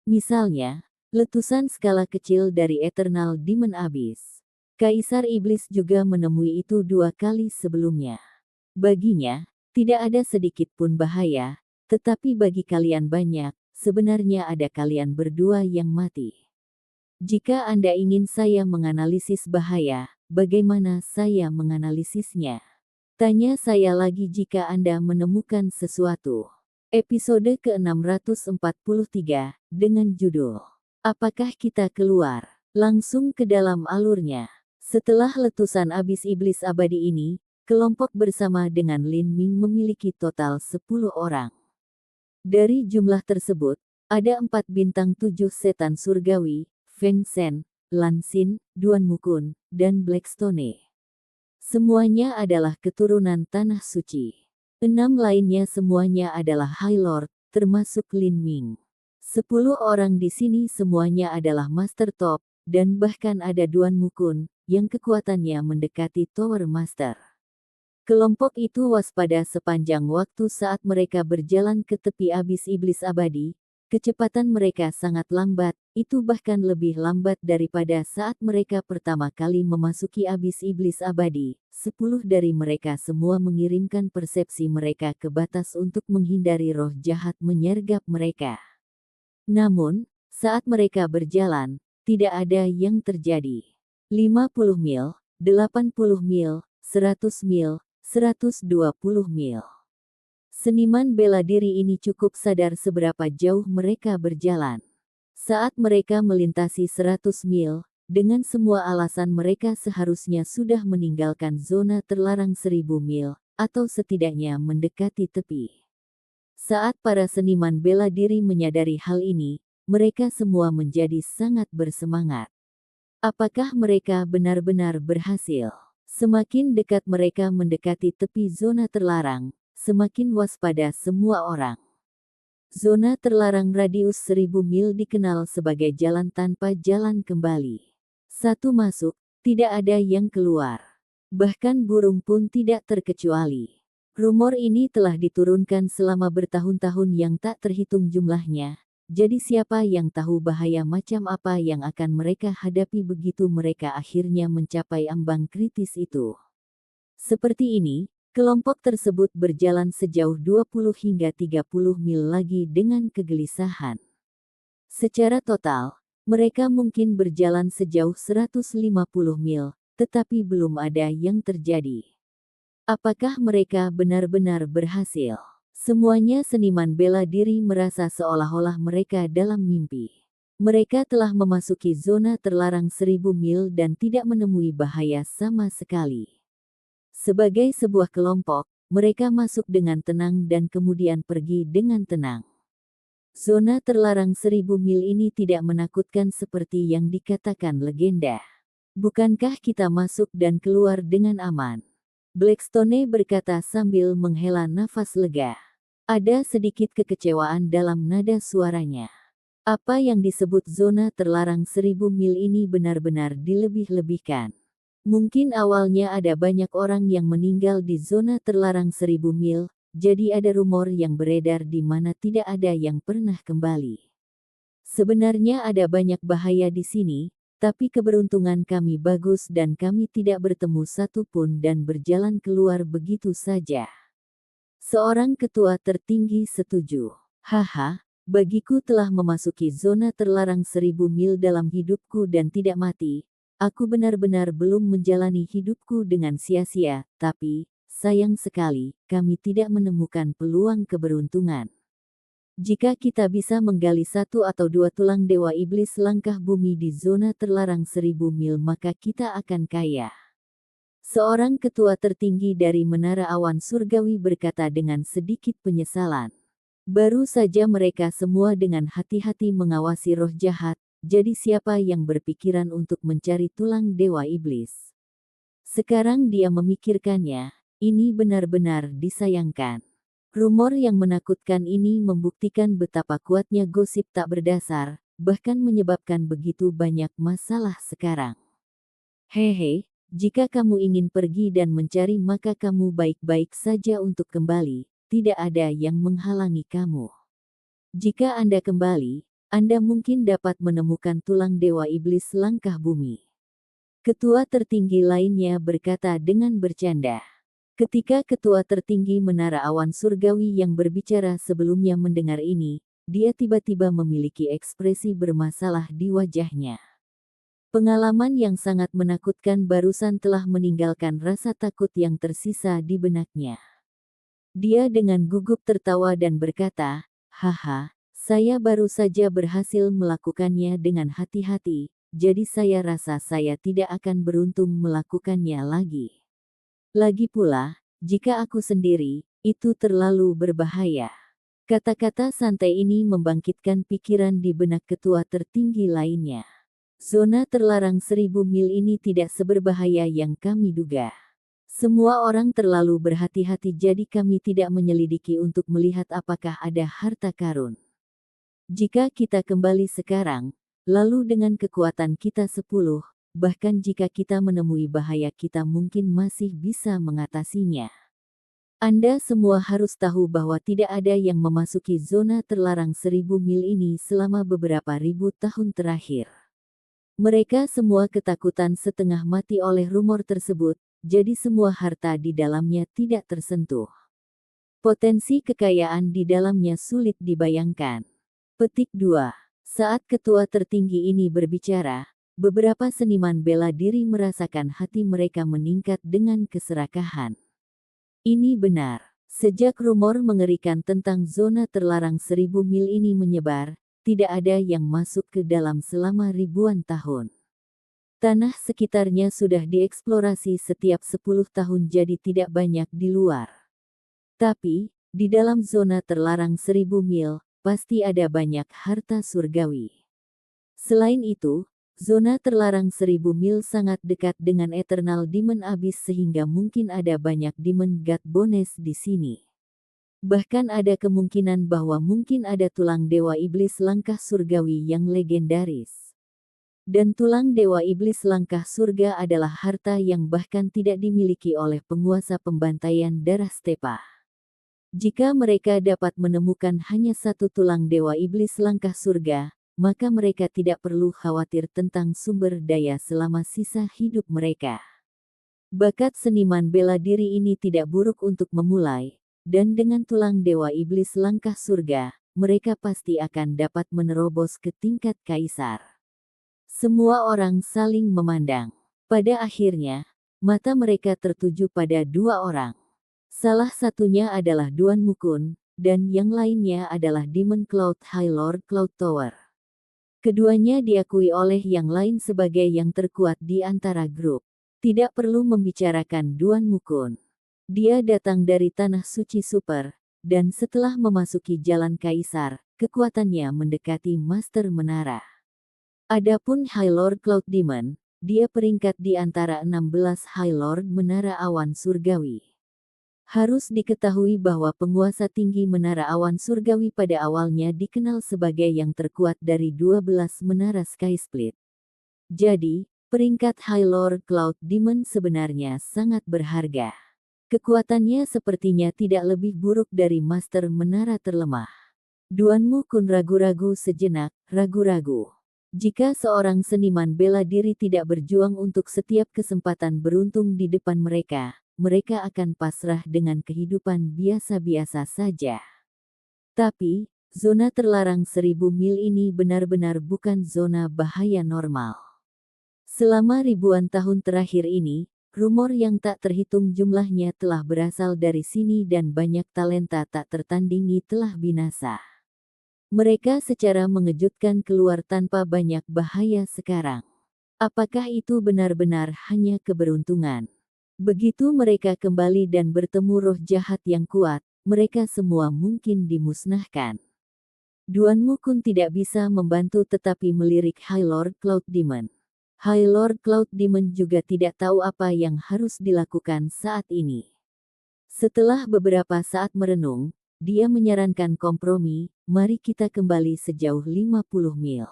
Misalnya, letusan skala kecil dari Eternal Demon Abyss. Kaisar Iblis juga menemui itu 2 kali sebelumnya. Baginya, tidak ada sedikit pun bahaya, tetapi bagi kalian banyak, sebenarnya ada kalian berdua yang mati. Jika Anda ingin saya menganalisis bahaya, bagaimana saya menganalisisnya? Tanya saya lagi jika Anda menemukan sesuatu. Episode ke-643, dengan judul, Apakah Kita Keluar? Langsung ke dalam alurnya. Setelah letusan abis iblis abadi ini, kelompok bersama dengan Lin Ming memiliki total 10 orang. Dari jumlah tersebut, ada 4 bintang 7 setan surgawi, Feng Shen, Lan Xin, Duan Mukun, dan Blackstone. Semuanya adalah keturunan Tanah Suci. 6 lainnya semuanya adalah High Lord, termasuk Lin Ming. 10 orang di sini semuanya adalah Master Top, dan bahkan ada Duan Mukun, yang kekuatannya mendekati Tower Master. Kelompok itu waspada sepanjang waktu saat mereka berjalan ke tepi abis iblis abadi. Kecepatan mereka sangat lambat, itu bahkan lebih lambat daripada saat mereka pertama kali memasuki abis iblis abadi. 10 dari mereka semua mengirimkan persepsi mereka ke batas untuk menghindari roh jahat menyergap mereka. Namun, saat mereka berjalan, tidak ada yang terjadi. 50 mil, 80 mil, 100 mil, 120 mil. Seniman bela diri ini cukup sadar seberapa jauh mereka berjalan. Saat mereka melintasi 100 mil, dengan semua alasan mereka seharusnya sudah meninggalkan zona terlarang 1000 mil, atau setidaknya mendekati tepi. Saat para seniman bela diri menyadari hal ini, mereka semua menjadi sangat bersemangat. Apakah mereka benar-benar berhasil? Semakin dekat mereka mendekati tepi zona terlarang, semakin waspada semua orang. Zona terlarang radius 1000 mil dikenal sebagai jalan tanpa jalan kembali. Satu masuk, tidak ada yang keluar. Bahkan burung pun tidak terkecuali. Rumor ini telah diturunkan selama bertahun-tahun yang tak terhitung jumlahnya. Jadi siapa yang tahu bahaya macam apa yang akan mereka hadapi begitu mereka akhirnya mencapai ambang kritis itu. Seperti ini, kelompok tersebut berjalan sejauh 20 hingga 30 mil lagi dengan kegelisahan. Secara total, mereka mungkin berjalan sejauh 150 mil, tetapi belum ada yang terjadi. Apakah mereka benar-benar berhasil? Semuanya seniman bela diri merasa seolah-olah mereka dalam mimpi. Mereka telah memasuki zona terlarang 1000 mil dan tidak menemui bahaya sama sekali. Sebagai sebuah kelompok, mereka masuk dengan tenang dan kemudian pergi dengan tenang. Zona terlarang 1000 mil ini tidak menakutkan seperti yang dikatakan legenda. Bukankah kita masuk dan keluar dengan aman? Blackstone berkata sambil menghela nafas lega. Ada sedikit kekecewaan dalam nada suaranya. Apa yang disebut zona terlarang 1000 mil ini benar-benar dilebih-lebihkan. Mungkin awalnya ada banyak orang yang meninggal di zona terlarang 1000 mil, jadi ada rumor yang beredar di mana tidak ada yang pernah kembali. Sebenarnya ada banyak bahaya di sini, tapi keberuntungan kami bagus dan kami tidak bertemu satupun dan berjalan keluar begitu saja. Seorang ketua tertinggi setuju. Haha, bagiku telah memasuki zona terlarang 1000 mil dalam hidupku dan tidak mati. Aku benar-benar belum menjalani hidupku dengan sia-sia, tapi, sayang sekali, kami tidak menemukan peluang keberuntungan. Jika kita bisa menggali 1 atau 2 tulang dewa iblis langkah bumi di zona terlarang 1000 mil maka kita akan kaya. Seorang ketua tertinggi dari Menara Awan Surgawi berkata dengan sedikit penyesalan. Baru saja mereka semua dengan hati-hati mengawasi roh jahat, jadi siapa yang berpikiran untuk mencari tulang dewa iblis? Sekarang dia memikirkannya, ini benar-benar disayangkan. Rumor yang menakutkan ini membuktikan betapa kuatnya gosip tak berdasar, bahkan menyebabkan begitu banyak masalah sekarang. Hehe, jika kamu ingin pergi dan mencari maka kamu baik-baik saja untuk kembali, tidak ada yang menghalangi kamu. Jika Anda kembali, Anda mungkin dapat menemukan tulang dewa iblis langkah bumi. Ketua tertinggi lainnya berkata dengan bercanda. Ketika ketua tertinggi Menara Awan Surgawi yang berbicara sebelumnya mendengar ini, dia tiba-tiba memiliki ekspresi bermasalah di wajahnya. Pengalaman yang sangat menakutkan barusan telah meninggalkan rasa takut yang tersisa di benaknya. Dia dengan gugup tertawa dan berkata, haha, saya baru saja berhasil melakukannya dengan hati-hati, jadi saya rasa saya tidak akan beruntung melakukannya lagi. Lagi pula, jika aku sendiri, itu terlalu berbahaya. Kata-kata santai ini membangkitkan pikiran di benak ketua tertinggi lainnya. Zona terlarang 1000 mil ini tidak seberbahaya yang kami duga. Semua orang terlalu berhati-hati jadi kami tidak menyelidiki untuk melihat apakah ada harta karun. Jika kita kembali sekarang, lalu dengan kekuatan kita 10, bahkan jika kita menemui bahaya kita mungkin masih bisa mengatasinya. Anda semua harus tahu bahwa tidak ada yang memasuki zona terlarang 1000 mil ini selama beberapa ribu tahun terakhir. Mereka semua ketakutan setengah mati oleh rumor tersebut, jadi semua harta di dalamnya tidak tersentuh. Potensi kekayaan di dalamnya sulit dibayangkan. Petik 2. Saat ketua tertinggi ini berbicara, beberapa seniman bela diri merasakan hati mereka meningkat dengan keserakahan. Ini benar. Sejak rumor mengerikan tentang zona terlarang 1000 mil ini menyebar, tidak ada yang masuk ke dalam selama ribuan tahun. Tanah sekitarnya sudah dieksplorasi setiap 10 tahun jadi tidak banyak di luar. Tapi, di dalam zona terlarang 1000 mil, pasti ada banyak harta surgawi. Selain itu, Zona terlarang 1000 mil sangat dekat dengan Eternal Demon Abyss sehingga mungkin ada banyak Demon God Bones di sini. Bahkan ada kemungkinan bahwa mungkin ada tulang Dewa Iblis langkah surgawi yang legendaris. Dan tulang Dewa Iblis langkah surga adalah harta yang bahkan tidak dimiliki oleh penguasa pembantaian darah Stepa. Jika mereka dapat menemukan hanya satu tulang Dewa Iblis langkah surga, maka mereka tidak perlu khawatir tentang sumber daya selama sisa hidup mereka. Bakat seniman bela diri ini tidak buruk untuk memulai, dan dengan tulang Dewa Iblis langkah surga, mereka pasti akan dapat menerobos ke tingkat kaisar. Semua orang saling memandang. Pada akhirnya, mata mereka tertuju pada dua orang. Salah satunya adalah Duan Mukun, dan yang lainnya adalah Demon Cloud High Lord Cloud Tower. Keduanya diakui oleh yang lain sebagai yang terkuat di antara grup. Tidak perlu membicarakan Duan Mukun. Dia datang dari Tanah Suci Super, dan setelah memasuki Jalan Kaisar, kekuatannya mendekati Master Menara. Adapun High Lord Cloud Demon, dia peringkat di antara 16 High Lord Menara Awan Surgawi. Harus diketahui bahwa penguasa tinggi Menara Awan Surgawi pada awalnya dikenal sebagai yang terkuat dari 12 menara Sky Split. Jadi, peringkat High Lord Cloud Demon sebenarnya sangat berharga. Kekuatannya sepertinya tidak lebih buruk dari Master Menara terlemah. Duan Mukun ragu-ragu sejenak, ragu-ragu. Jika seorang seniman bela diri tidak berjuang untuk setiap kesempatan beruntung di depan mereka akan pasrah dengan kehidupan biasa-biasa saja. Tapi, zona terlarang 1000 mil ini benar-benar bukan zona bahaya normal. Selama ribuan tahun terakhir ini, rumor yang tak terhitung jumlahnya telah berasal dari sini dan banyak talenta tak tertandingi telah binasa. Mereka secara mengejutkan keluar tanpa banyak bahaya sekarang. Apakah itu benar-benar hanya keberuntungan? Begitu mereka kembali dan bertemu roh jahat yang kuat, mereka semua mungkin dimusnahkan. Duan Mukun tidak bisa membantu tetapi melirik High Lord Cloud Demon. High Lord Cloud Demon juga tidak tahu apa yang harus dilakukan saat ini. Setelah beberapa saat merenung, dia menyarankan kompromi, mari kita kembali sejauh 50 mil.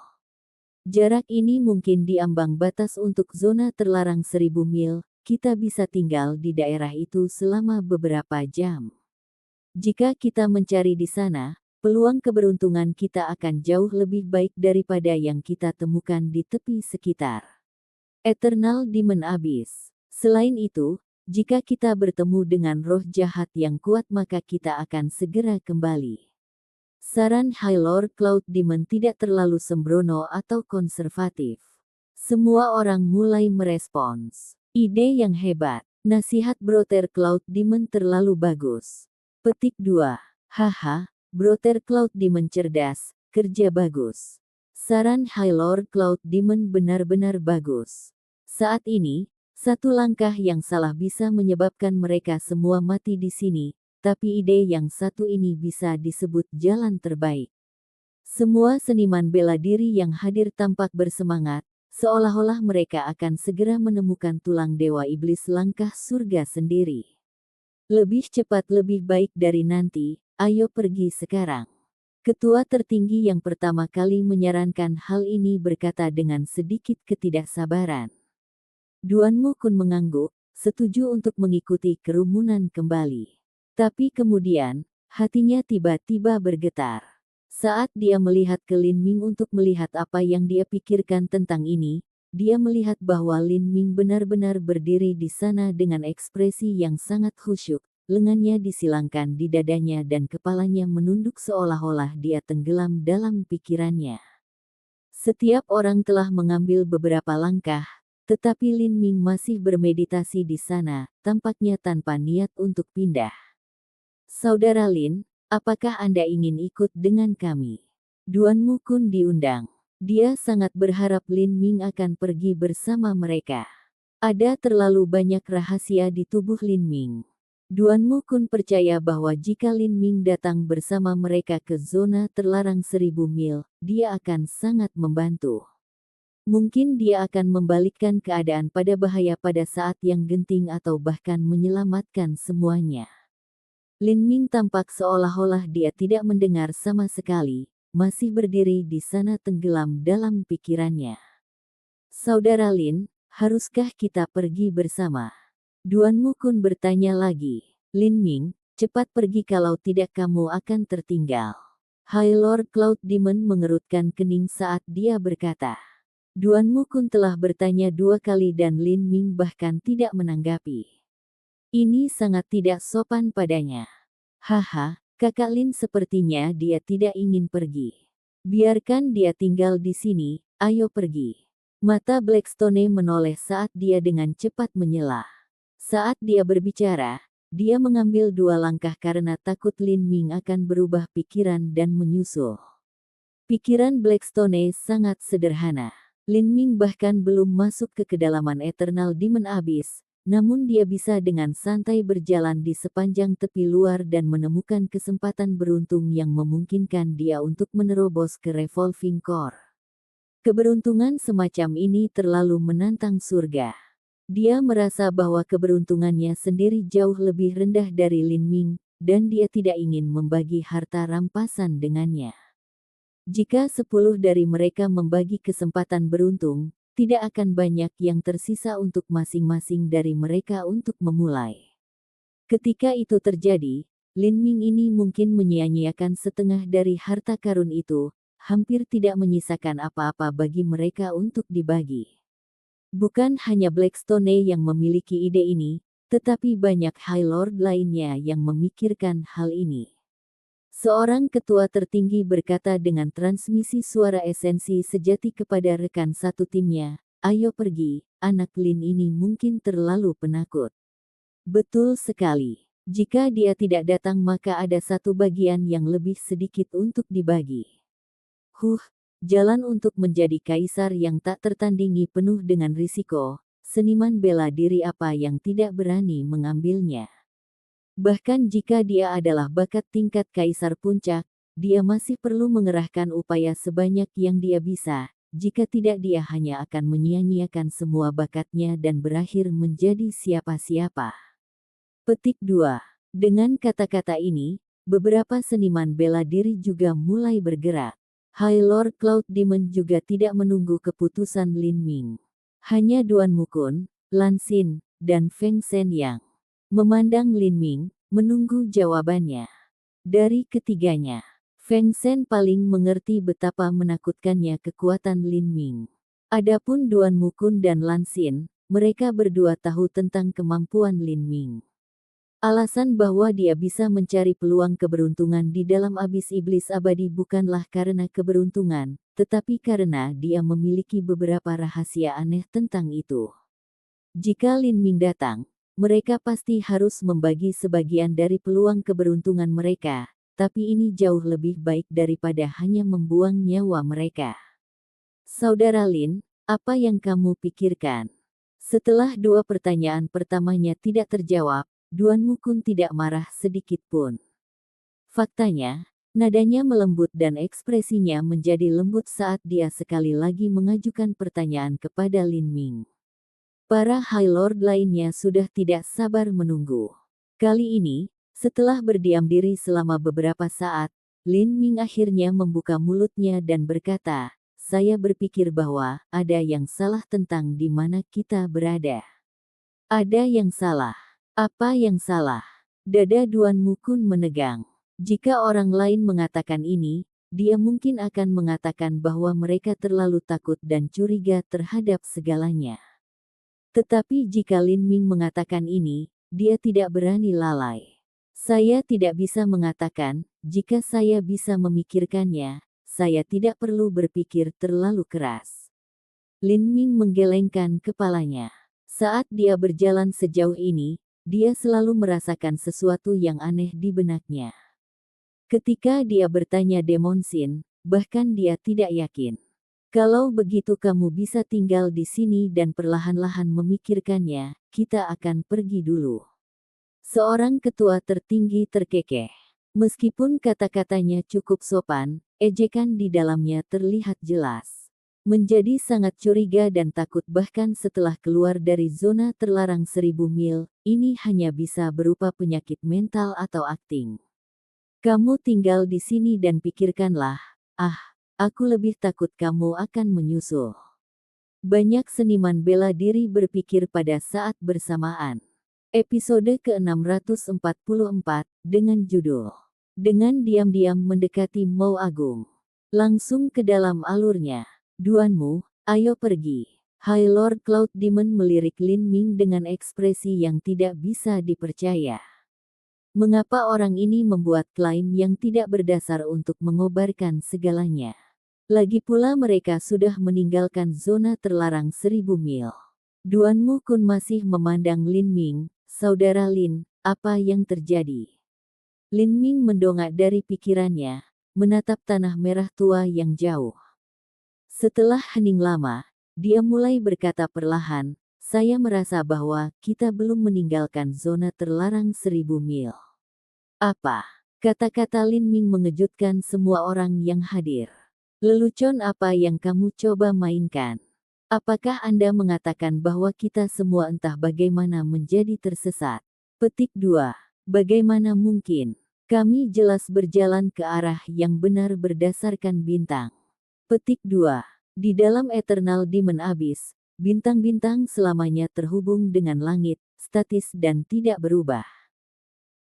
Jarak ini mungkin diambang batas untuk zona terlarang 1000 mil, kita bisa tinggal di daerah itu selama beberapa jam. Jika kita mencari di sana, peluang keberuntungan kita akan jauh lebih baik daripada yang kita temukan di tepi sekitar. Eternal Demon Abyss. Selain itu, jika kita bertemu dengan roh jahat yang kuat maka kita akan segera kembali. Saran High Lord Cloud Demon tidak terlalu sembrono atau konservatif. Semua orang mulai merespons. Ide yang hebat. Nasihat Brother Cloud Demon terlalu bagus. Petik 2. Haha, Brother Cloud Demon cerdas, kerja bagus. Saran High Lord Cloud Demon benar-benar bagus. Saat ini, satu langkah yang salah bisa menyebabkan mereka semua mati di sini, tapi ide yang satu ini bisa disebut jalan terbaik. Semua seniman bela diri yang hadir tampak bersemangat, seolah-olah mereka akan segera menemukan tulang Dewa Iblis langkah surga sendiri. Lebih cepat lebih baik dari nanti, ayo pergi sekarang. Ketua tertinggi yang pertama kali menyarankan hal ini berkata dengan sedikit ketidaksabaran. Duan Mukun mengangguk, setuju untuk mengikuti kerumunan kembali. Tapi kemudian, hatinya tiba-tiba bergetar. Saat dia melihat ke Lin Ming untuk melihat apa yang dia pikirkan tentang ini, dia melihat bahwa Lin Ming benar-benar berdiri di sana dengan ekspresi yang sangat khusyuk, lengannya disilangkan di dadanya dan kepalanya menunduk seolah-olah dia tenggelam dalam pikirannya. Setiap orang telah mengambil beberapa langkah, tetapi Lin Ming masih bermeditasi di sana, tampaknya tanpa niat untuk pindah. Saudara Lin, apakah Anda ingin ikut dengan kami? Duan Mukun diundang. Dia sangat berharap Lin Ming akan pergi bersama mereka. Ada terlalu banyak rahasia di tubuh Lin Ming. Duan Mukun percaya bahwa jika Lin Ming datang bersama mereka ke zona terlarang 1000 mil, dia akan sangat membantu. Mungkin dia akan membalikkan keadaan pada bahaya pada saat yang genting atau bahkan menyelamatkan semuanya. Lin Ming tampak seolah-olah dia tidak mendengar sama sekali, masih berdiri di sana tenggelam dalam pikirannya. Saudara Lin, haruskah kita pergi bersama? Duan Mukun bertanya lagi. Lin Ming, cepat pergi kalau tidak kamu akan tertinggal. High Lord Cloud Demon mengerutkan kening saat dia berkata. Duan Mukun telah bertanya 2 kali dan Lin Ming bahkan tidak menanggapi. Ini sangat tidak sopan padanya. Haha, kakak Lin sepertinya dia tidak ingin pergi. Biarkan dia tinggal di sini, ayo pergi. Mata Blackstone menoleh saat dia dengan cepat menyela. Saat dia berbicara, dia mengambil 2 langkah karena takut Lin Ming akan berubah pikiran dan menyusul. Pikiran Blackstone sangat sederhana. Lin Ming bahkan belum masuk ke kedalaman Eternal Demon Abyss, namun dia bisa dengan santai berjalan di sepanjang tepi luar dan menemukan kesempatan beruntung yang memungkinkan dia untuk menerobos ke Revolving Core. Keberuntungan semacam ini terlalu menantang surga. Dia merasa bahwa keberuntungannya sendiri jauh lebih rendah dari Lin Ming, dan dia tidak ingin membagi harta rampasan dengannya. Jika 10 dari mereka membagi kesempatan beruntung, tidak akan banyak yang tersisa untuk masing-masing dari mereka untuk memulai. Ketika itu terjadi, Lin Ming ini mungkin menyia-nyiakan setengah dari harta karun itu, hampir tidak menyisakan apa-apa bagi mereka untuk dibagi. Bukan hanya Blackstone yang memiliki ide ini, tetapi banyak High Lord lainnya yang memikirkan hal ini. Seorang ketua tertinggi berkata dengan transmisi suara esensi sejati kepada rekan satu timnya, ayo pergi, anak Lin ini mungkin terlalu penakut. Betul sekali. Jika dia tidak datang maka ada satu bagian yang lebih sedikit untuk dibagi. Jalan untuk menjadi kaisar yang tak tertandingi penuh dengan risiko, seniman bela diri apa yang tidak berani mengambilnya. Bahkan jika dia adalah bakat tingkat kaisar puncak, dia masih perlu mengerahkan upaya sebanyak yang dia bisa, jika tidak dia hanya akan menyia-nyiakan semua bakatnya dan berakhir menjadi siapa-siapa. Petik 2. Dengan kata-kata ini, beberapa seniman bela diri juga mulai bergerak. High Lord Cloud Demon juga tidak menunggu keputusan Lin Ming. Hanya Duan Mukun, Lan Xin, dan Feng Shen yang memandang Lin Ming, menunggu jawabannya. Dari ketiganya, Feng Shen paling mengerti betapa menakutkannya kekuatan Lin Ming. Adapun Duan Mukun dan Lan Xin, mereka berdua tahu tentang kemampuan Lin Ming. Alasan bahwa dia bisa mencari peluang keberuntungan di dalam abis iblis abadi bukanlah karena keberuntungan, tetapi karena dia memiliki beberapa rahasia aneh tentang itu. Jika Lin Ming datang, mereka pasti harus membagi sebagian dari peluang keberuntungan mereka, tapi ini jauh lebih baik daripada hanya membuang nyawa mereka. Saudara Lin, apa yang kamu pikirkan? Setelah 2 pertanyaan pertamanya tidak terjawab, Duan Mukun tidak marah sedikit pun. Faktanya, nadanya melembut dan ekspresinya menjadi lembut saat dia sekali lagi mengajukan pertanyaan kepada Lin Ming. Para High Lord lainnya sudah tidak sabar menunggu. Kali ini, setelah berdiam diri selama beberapa saat, Lin Ming akhirnya membuka mulutnya dan berkata, saya berpikir bahwa ada yang salah tentang di mana kita berada. Ada yang salah. Apa yang salah? Dada Duan Mukun menegang. Jika orang lain mengatakan ini, dia mungkin akan mengatakan bahwa mereka terlalu takut dan curiga terhadap segalanya. Tetapi jika Lin Ming mengatakan ini, dia tidak berani lalai. Saya tidak bisa mengatakan, jika saya bisa memikirkannya, saya tidak perlu berpikir terlalu keras. Lin Ming menggelengkan kepalanya. Saat dia berjalan sejauh ini, dia selalu merasakan sesuatu yang aneh di benaknya. Ketika dia bertanya Demon Sin, bahkan dia tidak yakin. Kalau begitu kamu bisa tinggal di sini dan perlahan-lahan memikirkannya, kita akan pergi dulu. Seorang ketua tertinggi terkekeh. Meskipun kata-katanya cukup sopan, ejekan di dalamnya terlihat jelas. menjadi sangat curiga dan takut bahkan setelah keluar dari zona terlarang 1000 mil, ini hanya bisa berupa penyakit mental atau akting. Kamu tinggal di sini dan pikirkanlah, aku lebih takut kamu akan menyusul. Banyak seniman bela diri berpikir pada saat bersamaan. Episode ke-644, dengan judul, Dengan Diam-Diam Mendekati Mau Agung. Langsung ke dalam alurnya. Duanmu, ayo pergi. High Lord Cloud Demon melirik Lin Ming dengan ekspresi yang tidak bisa dipercaya. Mengapa orang ini membuat klaim yang tidak berdasar untuk mengobarkan segalanya? Lagi pula mereka sudah meninggalkan zona terlarang 1000 mil. Duanmu Kun masih memandang Lin Ming, saudara Lin, apa yang terjadi? Lin Ming mendongak dari pikirannya, menatap tanah merah tua yang jauh. Setelah hening lama, dia mulai berkata perlahan, saya merasa bahwa kita belum meninggalkan zona terlarang 1000 mil. Apa? Kata-kata Lin Ming mengejutkan semua orang yang hadir. Lelucon apa yang kamu coba mainkan? Apakah Anda mengatakan bahwa kita semua entah bagaimana menjadi tersesat? Petik 2. Bagaimana mungkin? Kami jelas berjalan ke arah yang benar berdasarkan bintang. Petik 2. Di dalam Eternal Demon Abyss, bintang-bintang selamanya terhubung dengan langit, statis dan tidak berubah.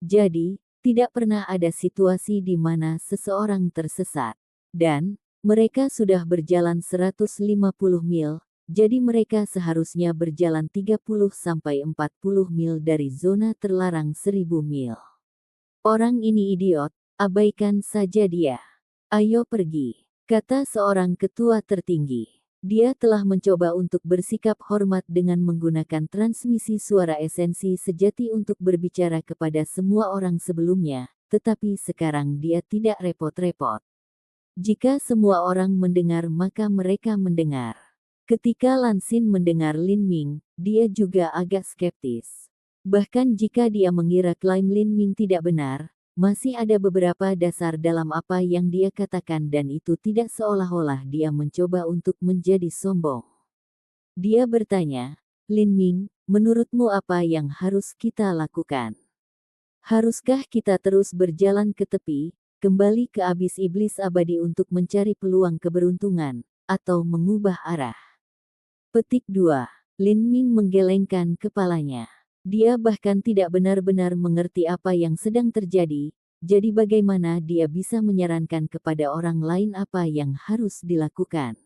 Jadi, tidak pernah ada situasi di mana seseorang tersesat. Dan, mereka sudah berjalan 150 mil, jadi mereka seharusnya berjalan 30-40 mil dari zona terlarang 1000 mil. Orang ini idiot, abaikan saja dia. Ayo pergi, kata seorang ketua tertinggi. Dia telah mencoba untuk bersikap hormat dengan menggunakan transmisi suara esensi sejati untuk berbicara kepada semua orang sebelumnya, tetapi sekarang dia tidak repot-repot. Jika semua orang mendengar maka mereka mendengar. Ketika Lan Xin mendengar Lin Ming, dia juga agak skeptis. Bahkan jika dia mengira klaim Lin Ming tidak benar, masih ada beberapa dasar dalam apa yang dia katakan dan itu tidak seolah-olah dia mencoba untuk menjadi sombong. Dia bertanya, Lin Ming, menurutmu apa yang harus kita lakukan? Haruskah kita terus berjalan ke tepi, kembali ke abis iblis abadi untuk mencari peluang keberuntungan, atau mengubah arah? Petik 2. Lin Ming menggelengkan kepalanya. Dia bahkan tidak benar-benar mengerti apa yang sedang terjadi, jadi bagaimana dia bisa menyarankan kepada orang lain apa yang harus dilakukan.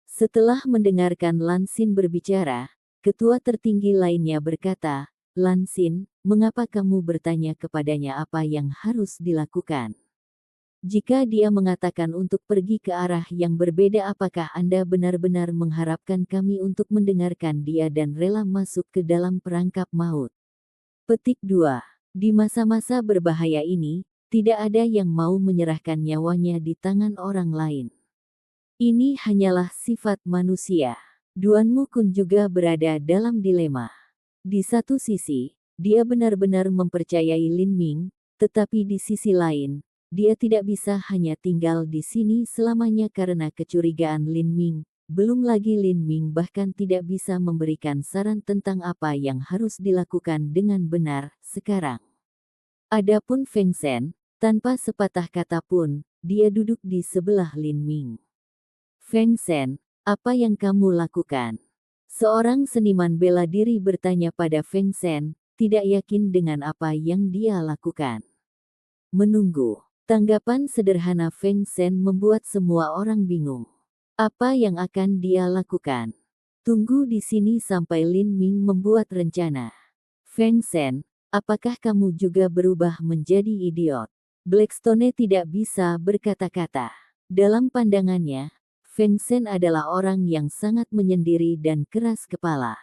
Setelah mendengarkan Lan Xin berbicara, ketua tertinggi lainnya berkata, Lan Xin, mengapa kamu bertanya kepadanya apa yang harus dilakukan? Jika dia mengatakan untuk pergi ke arah yang berbeda, apakah Anda benar-benar mengharapkan kami untuk mendengarkan dia dan rela masuk ke dalam perangkap maut? Petik 2. Di masa-masa berbahaya ini, tidak ada yang mau menyerahkan nyawanya di tangan orang lain. Ini hanyalah sifat manusia. Duanmu Kun juga berada dalam dilema. Di satu sisi, dia benar-benar mempercayai Lin Ming, tetapi di sisi lain, dia tidak bisa hanya tinggal di sini selamanya karena kecurigaan Lin Ming. Belum lagi Lin Ming bahkan tidak bisa memberikan saran tentang apa yang harus dilakukan dengan benar sekarang. Adapun Feng Shen, tanpa sepatah kata pun, dia duduk di sebelah Lin Ming. Feng Shen, apa yang kamu lakukan? Seorang seniman bela diri bertanya pada Feng Shen, tidak yakin dengan apa yang dia lakukan. Menunggu. Tanggapan sederhana Feng Shen membuat semua orang bingung. Apa yang akan dia lakukan? Tunggu di sini sampai Lin Ming membuat rencana. Feng Shen, apakah kamu juga berubah menjadi idiot? Blackstone tidak bisa berkata-kata. Dalam pandangannya, Feng Shen adalah orang yang sangat menyendiri dan keras kepala.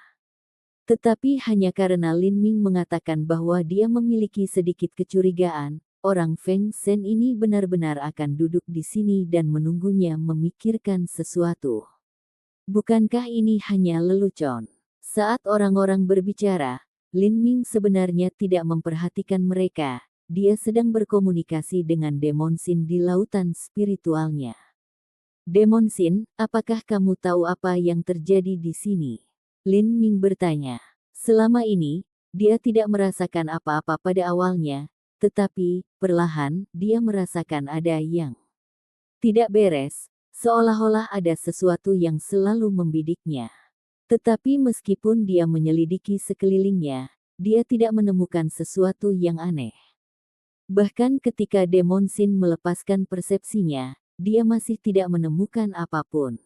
Tetapi hanya karena Lin Ming mengatakan bahwa dia memiliki sedikit kecurigaan, orang Feng Shen ini benar-benar akan duduk di sini dan menunggunya memikirkan sesuatu. Bukankah ini hanya lelucon? Saat orang-orang berbicara, Lin Ming sebenarnya tidak memperhatikan mereka. Dia sedang berkomunikasi dengan Demon Sin di lautan spiritualnya. Demon Sin, apakah kamu tahu apa yang terjadi di sini? Lin Ming bertanya. Selama ini, dia tidak merasakan apa-apa pada awalnya, tetapi, perlahan, dia merasakan ada yang tidak beres, seolah-olah ada sesuatu yang selalu membidiknya. Tetapi meskipun dia menyelidiki sekelilingnya, dia tidak menemukan sesuatu yang aneh. Bahkan ketika Demon Sin melepaskan persepsinya, dia masih tidak menemukan apapun.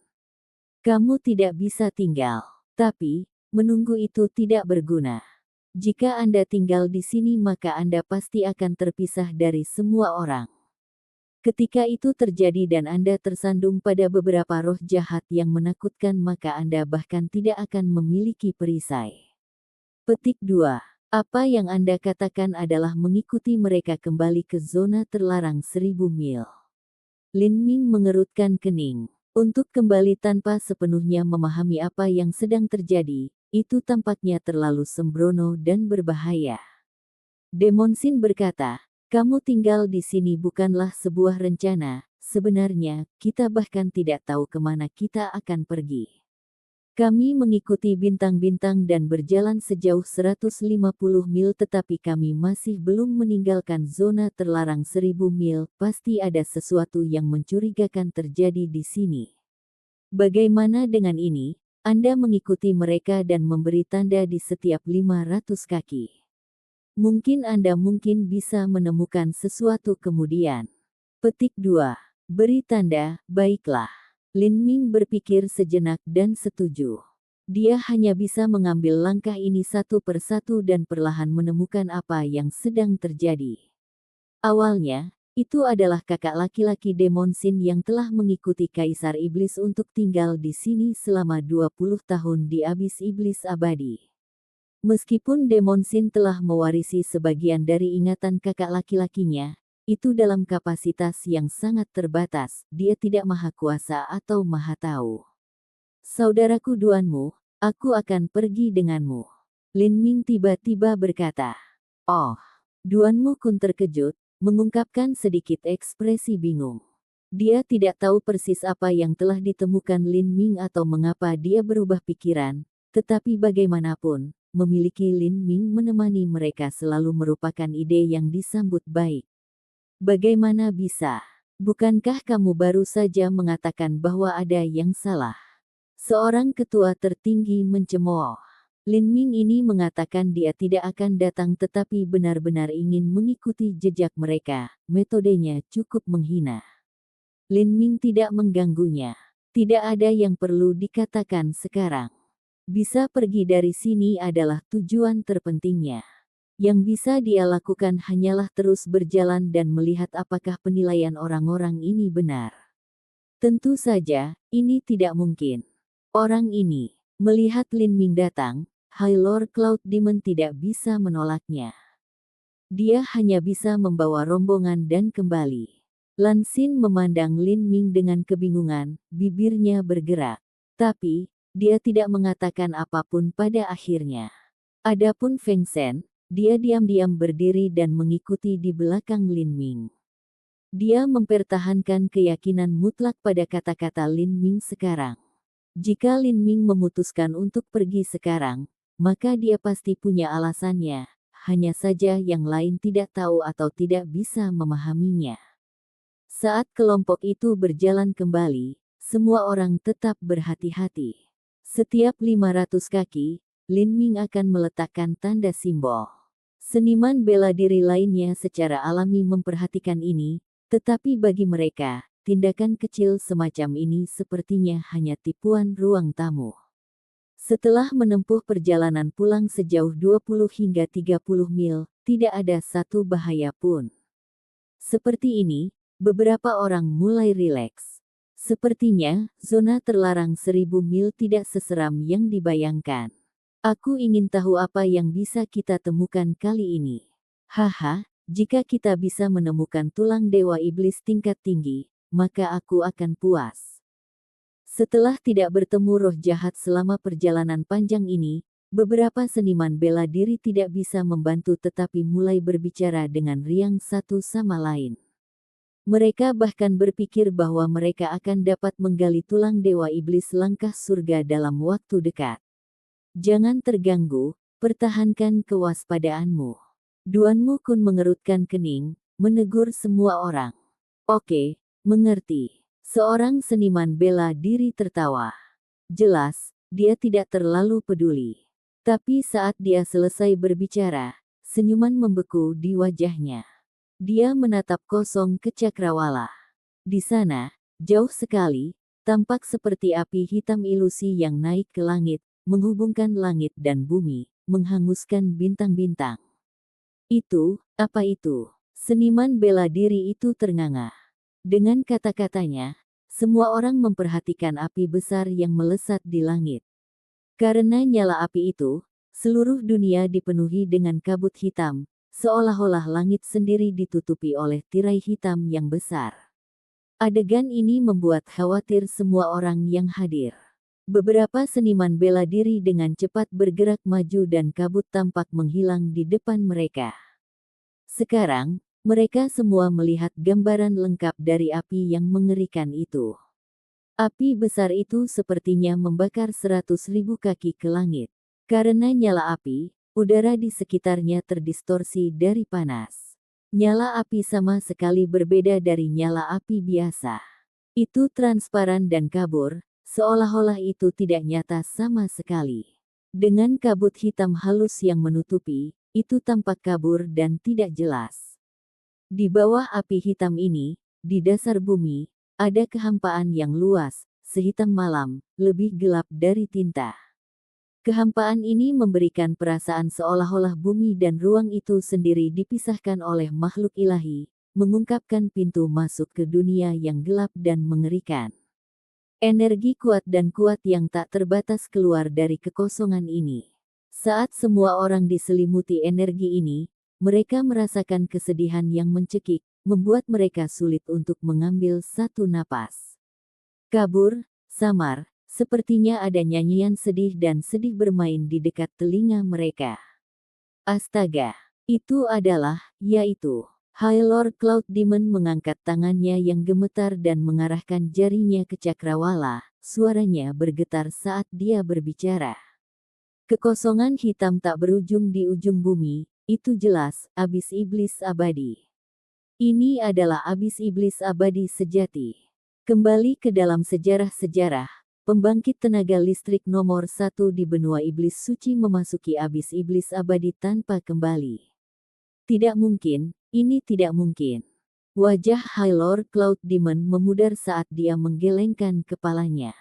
Kamu tidak bisa tinggal. Tapi, menunggu itu tidak berguna. Jika Anda tinggal di sini maka Anda pasti akan terpisah dari semua orang. Ketika itu terjadi dan Anda tersandung pada beberapa roh jahat yang menakutkan maka Anda bahkan tidak akan memiliki perisai. Petik 2. Apa yang Anda katakan adalah mengikuti mereka kembali ke zona terlarang 1000 mil. Lin Ming mengerutkan kening. Untuk kembali tanpa sepenuhnya memahami apa yang sedang terjadi, itu tampaknya terlalu sembrono dan berbahaya. Demon Sin berkata, kamu tinggal di sini bukanlah sebuah rencana, sebenarnya, kita bahkan tidak tahu kemana kita akan pergi. Kami mengikuti bintang-bintang dan berjalan sejauh 150 mil tetapi kami masih belum meninggalkan zona terlarang 1000 mil, pasti ada sesuatu yang mencurigakan terjadi di sini. Bagaimana dengan ini? Anda mengikuti mereka dan memberi tanda di setiap 500 kaki. Mungkin Anda mungkin bisa menemukan sesuatu kemudian. Petik 2. Beri tanda, baiklah. Lin Ming berpikir sejenak dan setuju. Dia hanya bisa mengambil langkah ini satu persatu dan perlahan menemukan apa yang sedang terjadi. Awalnya, itu adalah kakak laki-laki Demon Sin yang telah mengikuti Kaisar Iblis untuk tinggal di sini selama 20 tahun di Abis Iblis Abadi. Meskipun Demon Sin telah mewarisi sebagian dari ingatan kakak laki-lakinya, itu dalam kapasitas yang sangat terbatas, dia tidak maha kuasa atau maha tahu. Saudaraku Duanmu, aku akan pergi denganmu. Lin Ming tiba-tiba berkata. Oh, Duanmu Kun terkejut, mengungkapkan sedikit ekspresi bingung. Dia tidak tahu persis apa yang telah ditemukan Lin Ming atau mengapa dia berubah pikiran, tetapi bagaimanapun, memiliki Lin Ming menemani mereka selalu merupakan ide yang disambut baik. Bagaimana bisa? Bukankah kamu baru saja mengatakan bahwa ada yang salah? Seorang ketua tertinggi mencemooh. Lin Ming ini mengatakan dia tidak akan datang tetapi benar-benar ingin mengikuti jejak mereka. Metodenya cukup menghina. Lin Ming tidak mengganggunya. Tidak ada yang perlu dikatakan sekarang. Bisa pergi dari sini adalah tujuan terpentingnya. Yang bisa dia lakukan hanyalah terus berjalan dan melihat apakah penilaian orang-orang ini benar. Tentu saja, ini tidak mungkin. Orang ini, melihat Lin Ming datang, High Lord Cloud Demon tidak bisa menolaknya. Dia hanya bisa membawa rombongan dan kembali. Lan Xin memandang Lin Ming dengan kebingungan, bibirnya bergerak. Tapi, dia tidak mengatakan apapun pada akhirnya. Adapun Feng Shen, dia diam-diam berdiri dan mengikuti di belakang Lin Ming. Dia mempertahankan keyakinan mutlak pada kata-kata Lin Ming sekarang. Jika Lin Ming memutuskan untuk pergi sekarang, maka dia pasti punya alasannya, hanya saja yang lain tidak tahu atau tidak bisa memahaminya. Saat kelompok itu berjalan kembali, semua orang tetap berhati-hati. Setiap 500 kaki, Lin Ming akan meletakkan tanda simbol. Seniman bela diri lainnya secara alami memperhatikan ini, tetapi bagi mereka, tindakan kecil semacam ini sepertinya hanya tipuan ruang tamu. Setelah menempuh perjalanan pulang sejauh 20 hingga 30 mil, tidak ada satu bahaya pun. Seperti ini, beberapa orang mulai rileks. Sepertinya, zona terlarang 1000 mil tidak seseram yang dibayangkan. Aku ingin tahu apa yang bisa kita temukan kali ini. Haha, jika kita bisa menemukan tulang dewa iblis tingkat tinggi, maka aku akan puas. Setelah tidak bertemu roh jahat selama perjalanan panjang ini, beberapa seniman bela diri tidak bisa membantu tetapi mulai berbicara dengan riang satu sama lain. Mereka bahkan berpikir bahwa mereka akan dapat menggali tulang dewa iblis langkah surga dalam waktu dekat. Jangan terganggu, pertahankan kewaspadaanmu. Duanmu Kun mengerutkan kening, menegur semua orang. Oke, mengerti. Seorang seniman bela diri tertawa. Jelas, dia tidak terlalu peduli. Tapi saat dia selesai berbicara, senyuman membeku di wajahnya. Dia menatap kosong ke cakrawala. Di sana, jauh sekali, tampak seperti api hitam ilusi yang naik ke langit, menghubungkan langit dan bumi, menghanguskan bintang-bintang. Itu, apa itu? Seniman bela diri itu ternganga. Dengan kata-katanya, semua orang memperhatikan api besar yang melesat di langit. Karena nyala api itu, seluruh dunia dipenuhi dengan kabut hitam, seolah-olah langit sendiri ditutupi oleh tirai hitam yang besar. Adegan ini membuat khawatir semua orang yang hadir. Beberapa seniman bela diri dengan cepat bergerak maju dan kabut tampak menghilang di depan mereka. Sekarang, mereka semua melihat gambaran lengkap dari api yang mengerikan itu. Api besar itu sepertinya membakar 100.000 kaki ke langit. Karena nyala api, udara di sekitarnya terdistorsi dari panas. Nyala api sama sekali berbeda dari nyala api biasa. Itu transparan dan kabur, seolah-olah itu tidak nyata sama sekali. Dengan kabut hitam halus yang menutupi, itu tampak kabur dan tidak jelas. Di bawah api hitam ini, di dasar bumi, ada kehampaan yang luas, sehitam malam, lebih gelap dari tinta. Kehampaan ini memberikan perasaan seolah-olah bumi dan ruang itu sendiri dipisahkan oleh makhluk ilahi, mengungkapkan pintu masuk ke dunia yang gelap dan mengerikan. Energi kuat dan kuat yang tak terbatas keluar dari kekosongan ini. Saat semua orang diselimuti energi ini, mereka merasakan kesedihan yang mencekik, membuat mereka sulit untuk mengambil satu napas. Kabur, samar, sepertinya ada nyanyian sedih dan sedih bermain di dekat telinga mereka. Astaga, itu adalah, yaitu, High Lord Cloud Demon mengangkat tangannya yang gemetar dan mengarahkan jarinya ke cakrawala, suaranya bergetar saat dia berbicara. Kekosongan hitam tak berujung di ujung bumi, itu jelas, abis iblis abadi. Ini adalah abis iblis abadi sejati. Kembali ke dalam sejarah-sejarah, pembangkit tenaga listrik nomor 1 di benua iblis suci memasuki abis iblis abadi tanpa kembali. Tidak mungkin, ini tidak mungkin. Wajah High Lord Cloud Demon memudar saat dia menggelengkan kepalanya.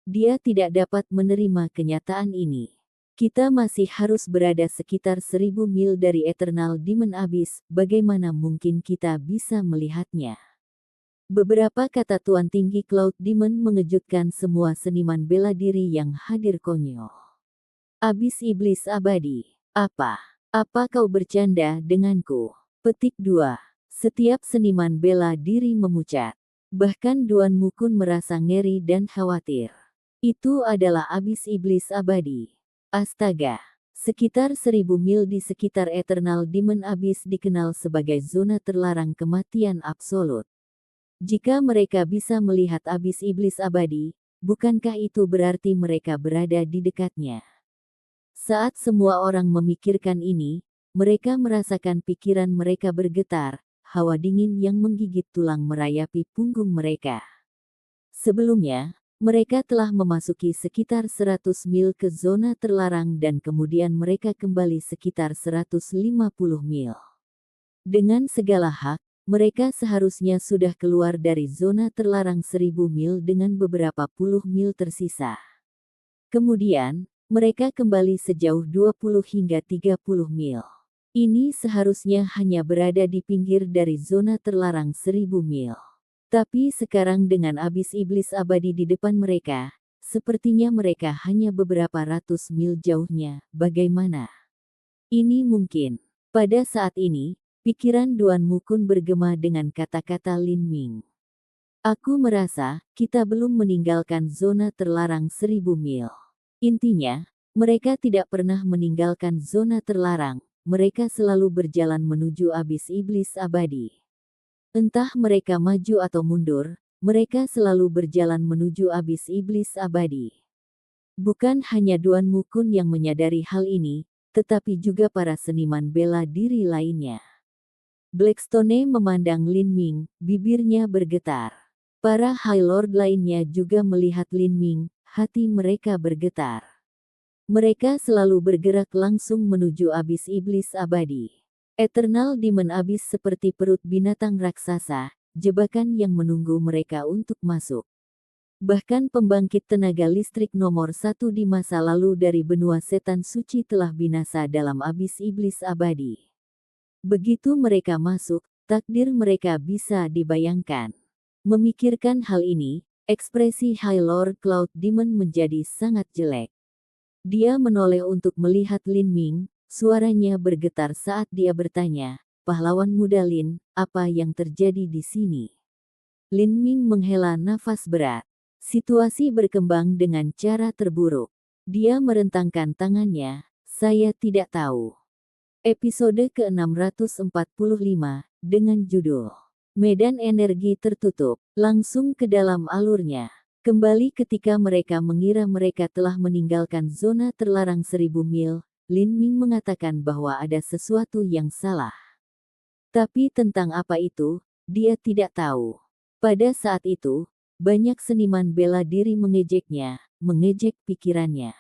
Dia tidak dapat menerima kenyataan ini. Kita masih harus berada sekitar 1000 mil dari Eternal Demon Abyss, bagaimana mungkin kita bisa melihatnya? Beberapa kata Tuan Tinggi Cloud Demon mengejutkan semua seniman bela diri yang hadir konyol. Abis iblis abadi. Apa kau bercanda denganku? Petik 2. Setiap seniman bela diri memucat. Bahkan Duan Mukun merasa ngeri dan khawatir. Itu adalah abis iblis abadi. Astaga. Sekitar 1000 mil di sekitar Eternal Demon Abyss dikenal sebagai zona terlarang kematian absolut. Jika mereka bisa melihat abis iblis abadi, bukankah itu berarti mereka berada di dekatnya? Saat semua orang memikirkan ini, mereka merasakan pikiran mereka bergetar, hawa dingin yang menggigit tulang merayapi punggung mereka. Sebelumnya, mereka telah memasuki sekitar 100 mil ke zona terlarang dan kemudian mereka kembali sekitar 150 mil. Dengan segala hak, mereka seharusnya sudah keluar dari zona terlarang 1000 mil dengan beberapa puluh mil tersisa. Kemudian, mereka kembali sejauh 20 hingga 30 mil. Ini seharusnya hanya berada di pinggir dari zona terlarang 1000 mil. Tapi sekarang dengan abis iblis abadi di depan mereka, sepertinya mereka hanya beberapa ratus mil jauhnya. Bagaimana ini mungkin? Pada saat ini, pikiran Duan Mukun bergema dengan kata-kata Lin Ming. Aku merasa, kita belum meninggalkan zona terlarang 1000 mil. Intinya, mereka tidak pernah meninggalkan zona terlarang, mereka selalu berjalan menuju abis iblis abadi. Entah mereka maju atau mundur, mereka selalu berjalan menuju abis iblis abadi. Bukan hanya Duan Mukun yang menyadari hal ini, tetapi juga para seniman bela diri lainnya. Blackstone memandang Lin Ming, bibirnya bergetar. Para High Lord lainnya juga melihat Lin Ming, hati mereka bergetar. Mereka selalu bergerak langsung menuju abis iblis abadi. Eternal Demon Abyss seperti perut binatang raksasa, jebakan yang menunggu mereka untuk masuk. Bahkan pembangkit tenaga listrik nomor 1 di masa lalu dari benua setan suci telah binasa dalam abis iblis abadi. Begitu mereka masuk, takdir mereka bisa dibayangkan. Memikirkan hal ini, ekspresi High Lord Cloud Demon menjadi sangat jelek. Dia menoleh untuk melihat Lin Ming, suaranya bergetar saat dia bertanya, "Pahlawan muda Lin, apa yang terjadi di sini?" Lin Ming menghela nafas berat. Situasi berkembang dengan cara terburuk. Dia merentangkan tangannya, "Saya tidak tahu." Episode ke-645, dengan judul Medan Energi Tertutup, langsung ke dalam alurnya. Kembali ketika mereka mengira mereka telah meninggalkan zona terlarang 1000 mil, Lin Ming mengatakan bahwa ada sesuatu yang salah. Tapi tentang apa itu, dia tidak tahu. Pada saat itu, banyak seniman bela diri mengejeknya, mengejek pikirannya.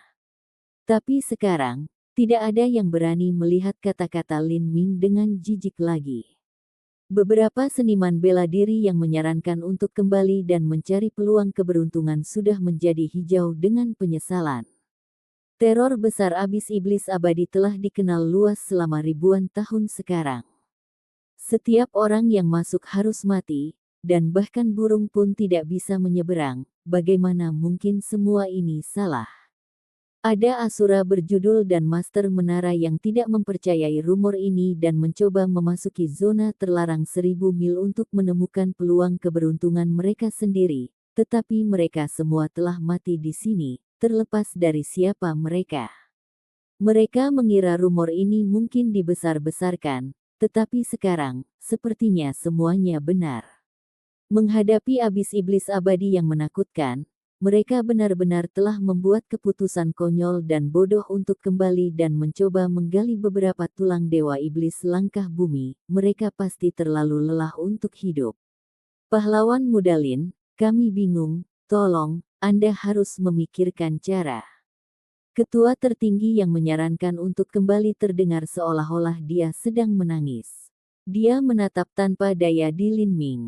Tapi sekarang, tidak ada yang berani melihat kata-kata Lin Ming dengan jijik lagi. Beberapa seniman bela diri yang menyarankan untuk kembali dan mencari peluang keberuntungan sudah menjadi hijau dengan penyesalan. Teror besar abis iblis abadi telah dikenal luas selama ribuan tahun sekarang. Setiap orang yang masuk harus mati, dan bahkan burung pun tidak bisa menyeberang. Bagaimana mungkin semua ini salah? Ada asura berjudul dan master menara yang tidak mempercayai rumor ini dan mencoba memasuki zona terlarang 1000 mil untuk menemukan peluang keberuntungan mereka sendiri, tetapi mereka semua telah mati di sini, terlepas dari siapa mereka. Mereka mengira rumor ini mungkin dibesar-besarkan, tetapi sekarang, sepertinya semuanya benar. Menghadapi abis iblis abadi yang menakutkan, mereka benar-benar telah membuat keputusan konyol dan bodoh untuk kembali dan mencoba menggali beberapa tulang dewa iblis langkah bumi. Mereka pasti terlalu lelah untuk hidup. Pahlawan muda Lin, kami bingung, tolong, Anda harus memikirkan cara. Ketua tertinggi yang menyarankan untuk kembali terdengar seolah-olah dia sedang menangis. Dia menatap tanpa daya di Lin Ming.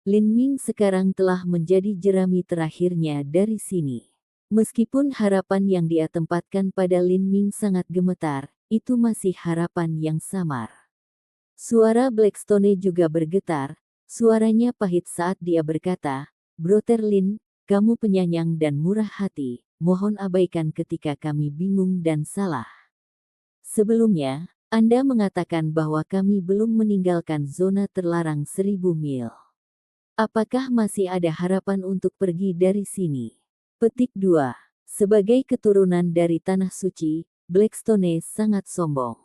Lin Ming sekarang telah menjadi jerami terakhirnya dari sini. Meskipun harapan yang dia tempatkan pada Lin Ming sangat gemetar, itu masih harapan yang samar. Suara Blackstone juga bergetar, suaranya pahit saat dia berkata, "Brother Lin, kamu penyayang dan murah hati, mohon abaikan ketika kami bingung dan salah. Sebelumnya, Anda mengatakan bahwa kami belum meninggalkan zona terlarang 1000 mil. Apakah masih ada harapan untuk pergi dari sini?" Petik 2. Sebagai keturunan dari Tanah Suci, Blackstone sangat sombong.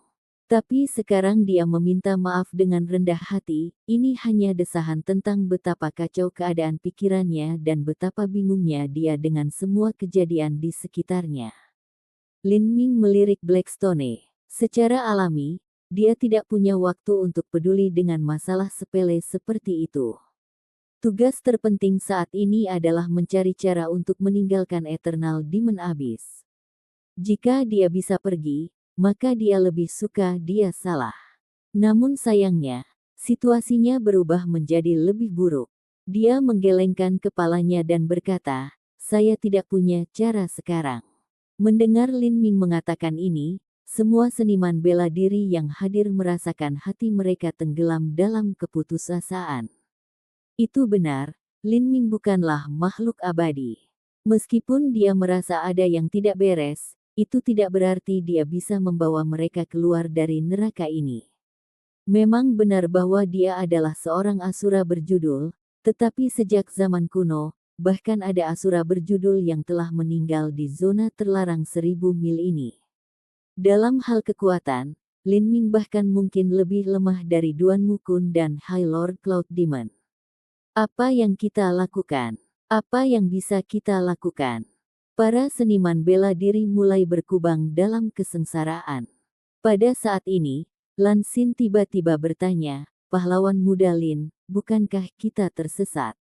Tapi sekarang dia meminta maaf dengan rendah hati. Ini hanya desahan tentang betapa kacau keadaan pikirannya dan betapa bingungnya dia dengan semua kejadian di sekitarnya. Lin Ming melirik Blackstone. Secara alami, dia tidak punya waktu untuk peduli dengan masalah sepele seperti itu. Tugas terpenting saat ini adalah mencari cara untuk meninggalkan Eternal Demon Abyss. Jika dia bisa pergi, maka dia lebih suka dia salah. Namun sayangnya, situasinya berubah menjadi lebih buruk. Dia menggelengkan kepalanya dan berkata, "Saya tidak punya cara sekarang." Mendengar Lin Ming mengatakan ini, semua seniman bela diri yang hadir merasakan hati mereka tenggelam dalam keputusasaan. Itu benar, Lin Ming bukanlah makhluk abadi. Meskipun dia merasa ada yang tidak beres, itu tidak berarti dia bisa membawa mereka keluar dari neraka ini. Memang benar bahwa dia adalah seorang asura berjudul, tetapi sejak zaman kuno, bahkan ada asura berjudul yang telah meninggal di zona terlarang 1000 mil ini. Dalam hal kekuatan, Lin Ming bahkan mungkin lebih lemah dari Duan Mukun dan High Lord Cloud Demon. Apa yang kita lakukan? Apa yang bisa kita lakukan? Para seniman bela diri mulai berkubang dalam kesengsaraan. Pada saat ini, Lan Xin tiba-tiba bertanya, pahlawan muda Lin, bukankah kita tersesat?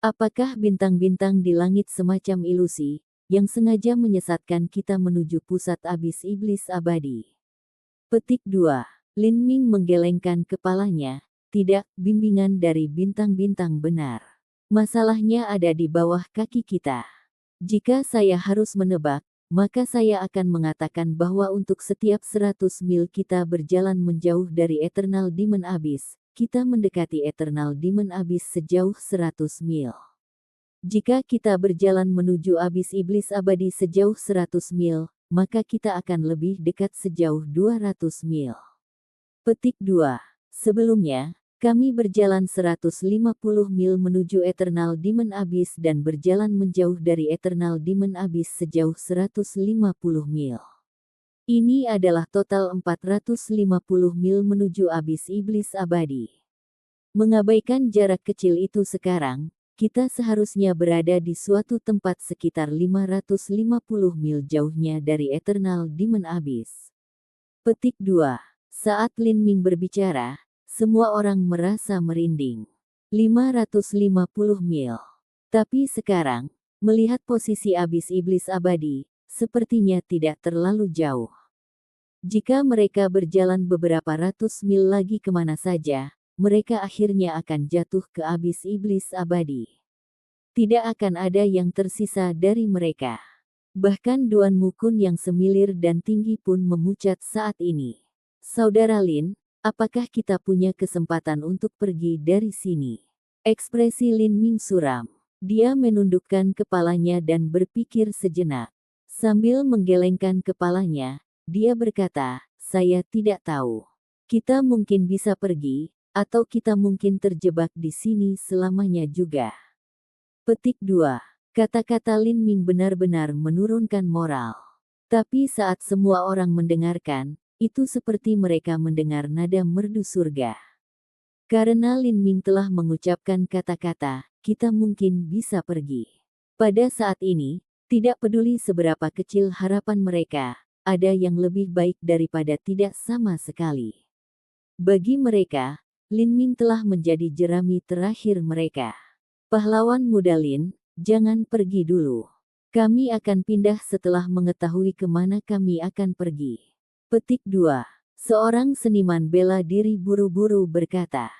Apakah bintang-bintang di langit semacam ilusi, yang sengaja menyesatkan kita menuju pusat abis iblis abadi? Petik 2. Lin Ming menggelengkan kepalanya, tidak, bimbingan dari bintang-bintang benar. Masalahnya ada di bawah kaki kita. Jika saya harus menebak, maka saya akan mengatakan bahwa untuk setiap 100 mil kita berjalan menjauh dari Eternal Demon Abyss, kita mendekati Eternal Demon Abyss sejauh 100 mil. Jika kita berjalan menuju Abis Iblis Abadi sejauh 100 mil, maka kita akan lebih dekat sejauh 200 mil. Petik 2. Sebelumnya, kami berjalan 150 mil menuju Eternal Demon Abyss dan berjalan menjauh dari Eternal Demon Abyss sejauh 150 mil. Ini adalah total 450 mil menuju Abis Iblis Abadi. Mengabaikan jarak kecil itu sekarang, kita seharusnya berada di suatu tempat sekitar 550 mil jauhnya dari Eternal Demon Abyss. Petik 2. Saat Lin Ming berbicara, semua orang merasa merinding. 550 mil. Tapi sekarang, melihat posisi abis iblis abadi, sepertinya tidak terlalu jauh. Jika mereka berjalan beberapa ratus mil lagi kemana saja, mereka akhirnya akan jatuh ke abis iblis abadi. Tidak akan ada yang tersisa dari mereka. Bahkan Duan Mukun yang semilir dan tinggi pun memucat saat ini. Saudara Lin, apakah kita punya kesempatan untuk pergi dari sini? Ekspresi Lin Ming suram. Dia menundukkan kepalanya dan berpikir sejenak. Sambil menggelengkan kepalanya, dia berkata, saya tidak tahu. Kita mungkin bisa pergi, atau kita mungkin terjebak di sini selamanya juga. Petik 2. Kata-kata Lin Ming benar-benar menurunkan moral. Tapi saat semua orang mendengarkan, itu seperti mereka mendengar nada merdu surga. Karena Lin Ming telah mengucapkan kata-kata, kita mungkin bisa pergi. Pada saat ini, tidak peduli seberapa kecil harapan mereka, ada yang lebih baik daripada tidak sama sekali. Bagi mereka, Lin Ming telah menjadi jerami terakhir mereka. Pahlawan muda Lin, jangan pergi dulu. Kami akan pindah setelah mengetahui kemana kami akan pergi. Petik 2. Seorang seniman bela diri buru-buru berkata.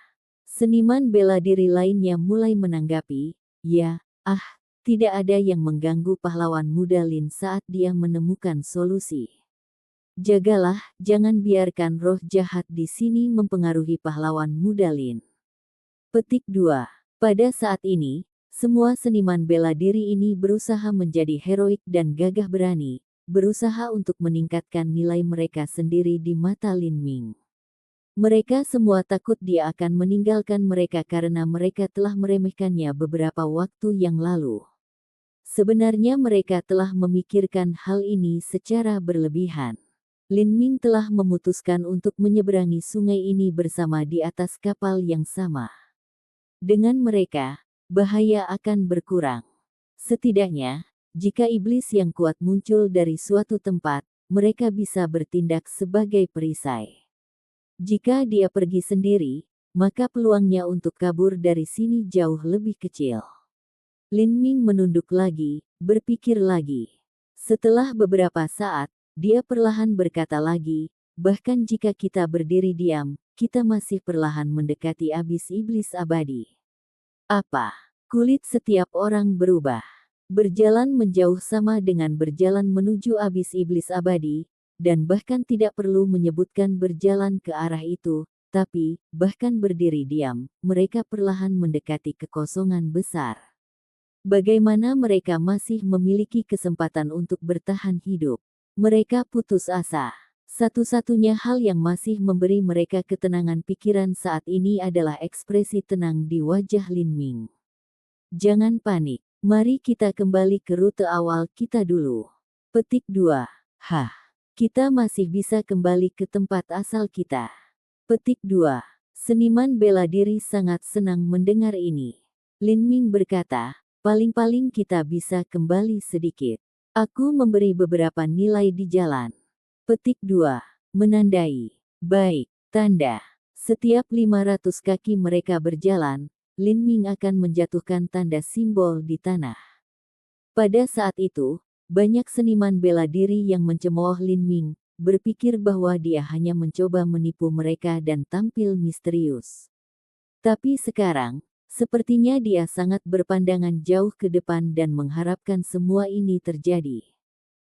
Seniman bela diri lainnya mulai menanggapi, ya, tidak ada yang mengganggu pahlawan muda Lin saat dia menemukan solusi. Jagalah, jangan biarkan roh jahat di sini mempengaruhi pahlawan muda Lin. Petik 2. Pada saat ini, semua seniman bela diri ini berusaha menjadi heroik dan gagah berani, berusaha untuk meningkatkan nilai mereka sendiri di mata Lin Ming. Mereka semua takut dia akan meninggalkan mereka karena mereka telah meremehkannya beberapa waktu yang lalu. Sebenarnya mereka telah memikirkan hal ini secara berlebihan. Lin Ming telah memutuskan untuk menyeberangi sungai ini bersama di atas kapal yang sama. Dengan mereka, bahaya akan berkurang. Setidaknya, jika iblis yang kuat muncul dari suatu tempat, mereka bisa bertindak sebagai perisai. Jika dia pergi sendiri, maka peluangnya untuk kabur dari sini jauh lebih kecil. Lin Ming menunduk lagi, berpikir lagi. Setelah beberapa saat, dia perlahan berkata lagi, bahkan jika kita berdiri diam, kita masih perlahan mendekati abis iblis abadi. Apa? Kulit setiap orang berubah. Berjalan menjauh sama dengan berjalan menuju abis iblis abadi, dan bahkan tidak perlu menyebutkan berjalan ke arah itu, tapi, bahkan berdiri diam, mereka perlahan mendekati kekosongan besar. Bagaimana mereka masih memiliki kesempatan untuk bertahan hidup? Mereka putus asa. Satu-satunya hal yang masih memberi mereka ketenangan pikiran saat ini adalah ekspresi tenang di wajah Lin Ming. Jangan panik. Mari kita kembali ke rute awal kita dulu. Petik 2. kita masih bisa kembali ke tempat asal kita. Petik 2. Seniman bela diri sangat senang mendengar ini. Lin Ming berkata, paling-paling kita bisa kembali sedikit. Aku memberi beberapa nilai di jalan. Petik 2. Menandai. Baik, tanda. Setiap 500 kaki mereka berjalan, Lin Ming akan menjatuhkan tanda simbol di tanah. Pada saat itu, banyak seniman bela diri yang mencemooh Lin Ming, berpikir bahwa dia hanya mencoba menipu mereka dan tampil misterius. Tapi sekarang, sepertinya dia sangat berpandangan jauh ke depan dan mengharapkan semua ini terjadi.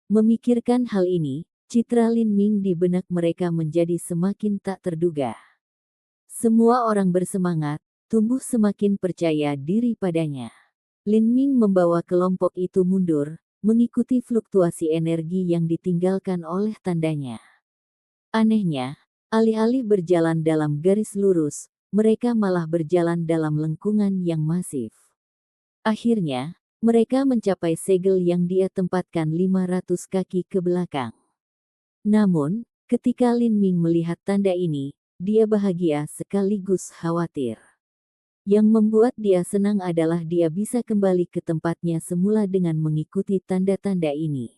Memikirkan hal ini, citra Lin Ming di benak mereka menjadi semakin tak terduga. Semua orang bersemangat, tumbuh semakin percaya diri padanya. Lin Ming membawa kelompok itu mundur, mengikuti fluktuasi energi yang ditinggalkan oleh tandanya. Anehnya, alih-alih berjalan dalam garis lurus, mereka malah berjalan dalam lengkungan yang masif. Akhirnya, mereka mencapai segel yang dia tempatkan 500 kaki ke belakang. Namun, ketika Lin Ming melihat tanda ini, dia bahagia sekaligus khawatir. Yang membuat dia senang adalah dia bisa kembali ke tempatnya semula dengan mengikuti tanda-tanda ini.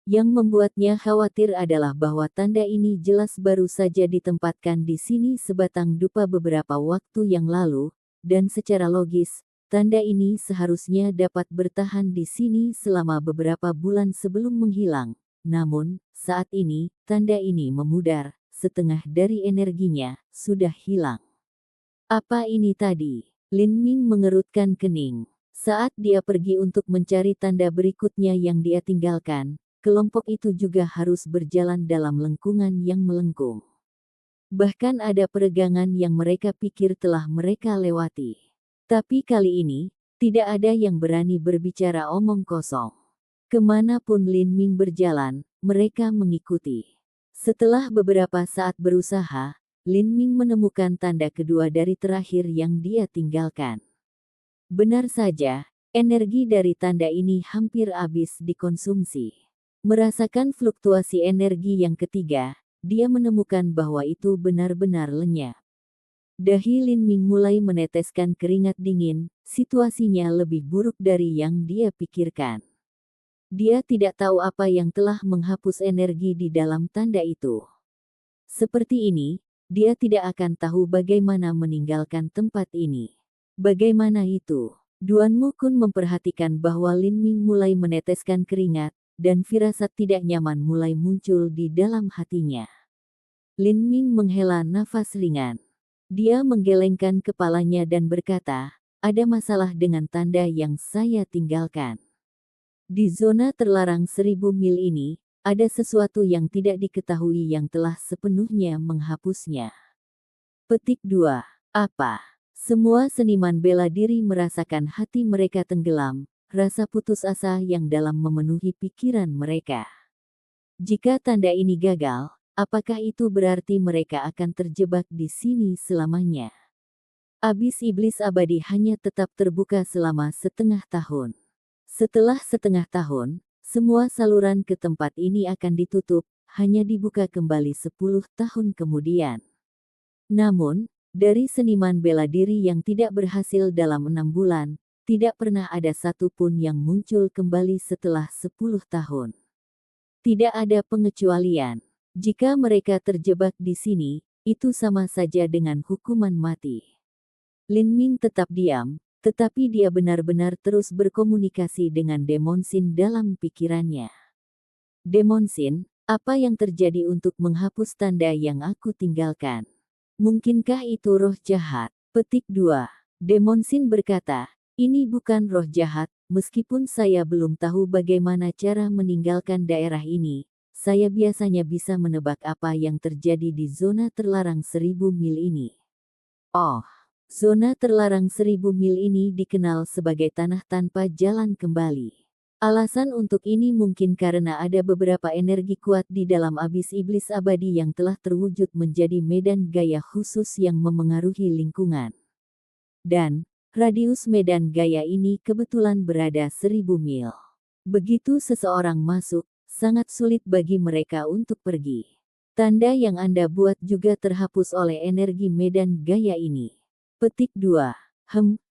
Yang membuatnya khawatir adalah bahwa tanda ini jelas baru saja ditempatkan di sini sebatang dupa beberapa waktu yang lalu, dan secara logis, tanda ini seharusnya dapat bertahan di sini selama beberapa bulan sebelum menghilang. Namun, saat ini, tanda ini memudar, setengah dari energinya sudah hilang. Apa ini tadi? Lin Ming mengerutkan kening. Saat dia pergi untuk mencari tanda berikutnya yang dia tinggalkan, kelompok itu juga harus berjalan dalam lengkungan yang melengkung. Bahkan ada peregangan yang mereka pikir telah mereka lewati. Tapi kali ini, tidak ada yang berani berbicara omong kosong. Kemanapun Lin Ming berjalan, mereka mengikuti. Setelah beberapa saat berusaha, Lin Ming menemukan tanda kedua dari terakhir yang dia tinggalkan. Benar saja, energi dari tanda ini hampir habis dikonsumsi. Merasakan fluktuasi energi yang ketiga, dia menemukan bahwa itu benar-benar lenyap. Dahi Lin Ming mulai meneteskan keringat dingin, situasinya lebih buruk dari yang dia pikirkan. Dia tidak tahu apa yang telah menghapus energi di dalam tanda itu. Seperti ini, dia tidak akan tahu bagaimana meninggalkan tempat ini. Bagaimana itu? Duan Mu Kun memperhatikan bahwa Lin Ming mulai meneteskan keringat, dan firasat tidak nyaman mulai muncul di dalam hatinya. Lin Ming menghela nafas ringan. Dia menggelengkan kepalanya dan berkata, ada masalah dengan tanda yang saya tinggalkan. Di zona terlarang 1000 mil ini, ada sesuatu yang tidak diketahui yang telah sepenuhnya menghapusnya. Petik 2. Apa? Semua seniman bela diri merasakan hati mereka tenggelam, rasa putus asa yang dalam memenuhi pikiran mereka. Jika tanda ini gagal, apakah itu berarti mereka akan terjebak di sini selamanya? Abis iblis abadi hanya tetap terbuka selama setengah tahun. Setelah setengah tahun, semua saluran ke tempat ini akan ditutup, hanya dibuka kembali 10 tahun kemudian. Namun, dari seniman bela diri yang tidak berhasil dalam 6 bulan, tidak pernah ada satupun yang muncul kembali setelah 10 tahun. Tidak ada pengecualian. Jika mereka terjebak di sini, itu sama saja dengan hukuman mati. Lin Ming tetap diam, tetapi dia benar-benar terus berkomunikasi dengan Demon Sin dalam pikirannya. Demon Sin, apa yang terjadi untuk menghapus tanda yang aku tinggalkan? Mungkinkah itu roh jahat? Petik 2. Demon Sin berkata, ini bukan roh jahat, meskipun saya belum tahu bagaimana cara meninggalkan daerah ini, saya biasanya bisa menebak apa yang terjadi di zona terlarang 1000 mil ini. Oh. Zona terlarang 1000 mil ini dikenal sebagai tanah tanpa jalan kembali. Alasan untuk ini mungkin karena ada beberapa energi kuat di dalam abis iblis abadi yang telah terwujud menjadi medan gaya khusus yang memengaruhi lingkungan. Dan, radius medan gaya ini kebetulan berada 1000 mil. Begitu seseorang masuk, sangat sulit bagi mereka untuk pergi. Tanda yang Anda buat juga terhapus oleh energi medan gaya ini. Petik 2.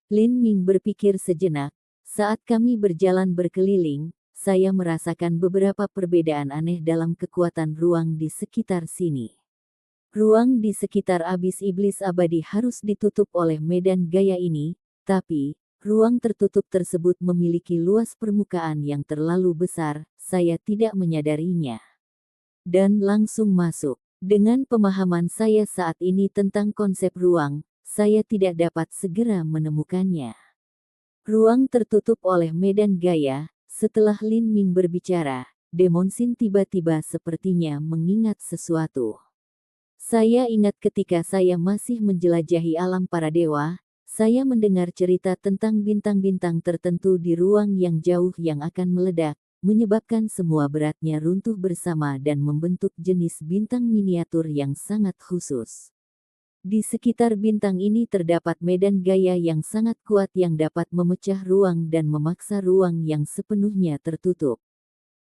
Lin Ming berpikir sejenak. Saat kami berjalan berkeliling, saya merasakan beberapa perbedaan aneh dalam kekuatan ruang di sekitar sini. Ruang di sekitar abis iblis abadi harus ditutup oleh medan gaya ini, tapi ruang tertutup tersebut memiliki luas permukaan yang terlalu besar, saya tidak menyadarinya. Dan langsung masuk. Dengan pemahaman saya saat ini tentang konsep ruang, saya tidak dapat segera menemukannya. Ruang tertutup oleh medan gaya. Setelah Lin Ming berbicara, Demon Sin tiba-tiba sepertinya mengingat sesuatu. Saya ingat ketika saya masih menjelajahi alam para dewa, saya mendengar cerita tentang bintang-bintang tertentu di ruang yang jauh yang akan meledak, menyebabkan semua beratnya runtuh bersama dan membentuk jenis bintang miniatur yang sangat khusus. Di sekitar bintang ini terdapat medan gaya yang sangat kuat yang dapat memecah ruang dan memaksa ruang yang sepenuhnya tertutup.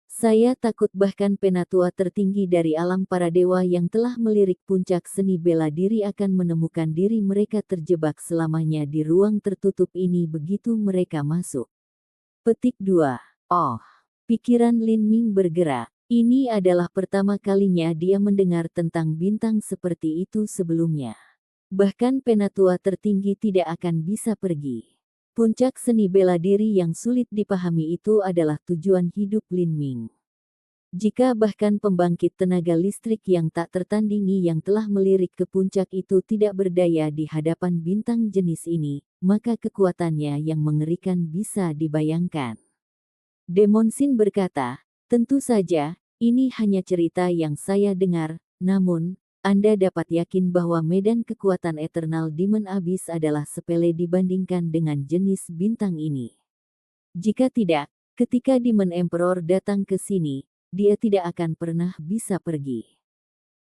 Saya takut bahkan penatua tertinggi dari alam para dewa yang telah melirik puncak seni bela diri akan menemukan diri mereka terjebak selamanya di ruang tertutup ini begitu mereka masuk. Petik 2. Oh, pikiran Lin Ming bergerak. Ini adalah pertama kalinya dia mendengar tentang bintang seperti itu sebelumnya. Bahkan penatua tertinggi tidak akan bisa pergi. Puncak seni bela diri yang sulit dipahami itu adalah tujuan hidup Lin Ming. Jika bahkan pembangkit tenaga listrik yang tak tertandingi yang telah melirik ke puncak itu tidak berdaya di hadapan bintang jenis ini, maka kekuatannya yang mengerikan bisa dibayangkan. Demon Sin berkata, tentu saja, ini hanya cerita yang saya dengar, namun, Anda dapat yakin bahwa medan kekuatan Eternal Demon Abyss adalah sepele dibandingkan dengan jenis bintang ini. Jika tidak, ketika Demon Emperor datang ke sini, dia tidak akan pernah bisa pergi.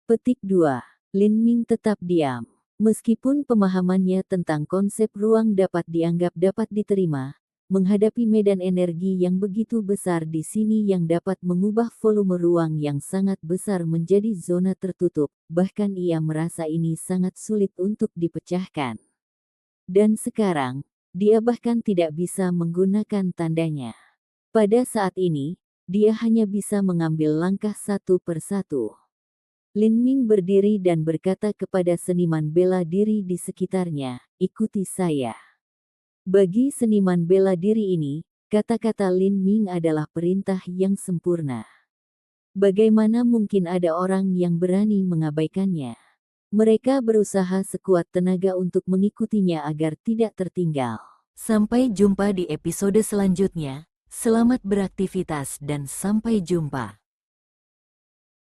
Petik 2. Lin Ming tetap diam. Meskipun pemahamannya tentang konsep ruang dapat dianggap dapat diterima, menghadapi medan energi yang begitu besar di sini yang dapat mengubah volume ruang yang sangat besar menjadi zona tertutup, bahkan ia merasa ini sangat sulit untuk dipecahkan. Dan sekarang, dia bahkan tidak bisa menggunakan tandanya. Pada saat ini, dia hanya bisa mengambil langkah satu persatu. Lin Ming berdiri dan berkata kepada seniman bela diri di sekitarnya, "Ikuti saya." Bagi seniman bela diri ini, kata-kata Lin Ming adalah perintah yang sempurna. Bagaimana mungkin ada orang yang berani mengabaikannya? Mereka berusaha sekuat tenaga untuk mengikutinya agar tidak tertinggal. Sampai jumpa di episode selanjutnya. Selamat beraktivitas dan sampai jumpa.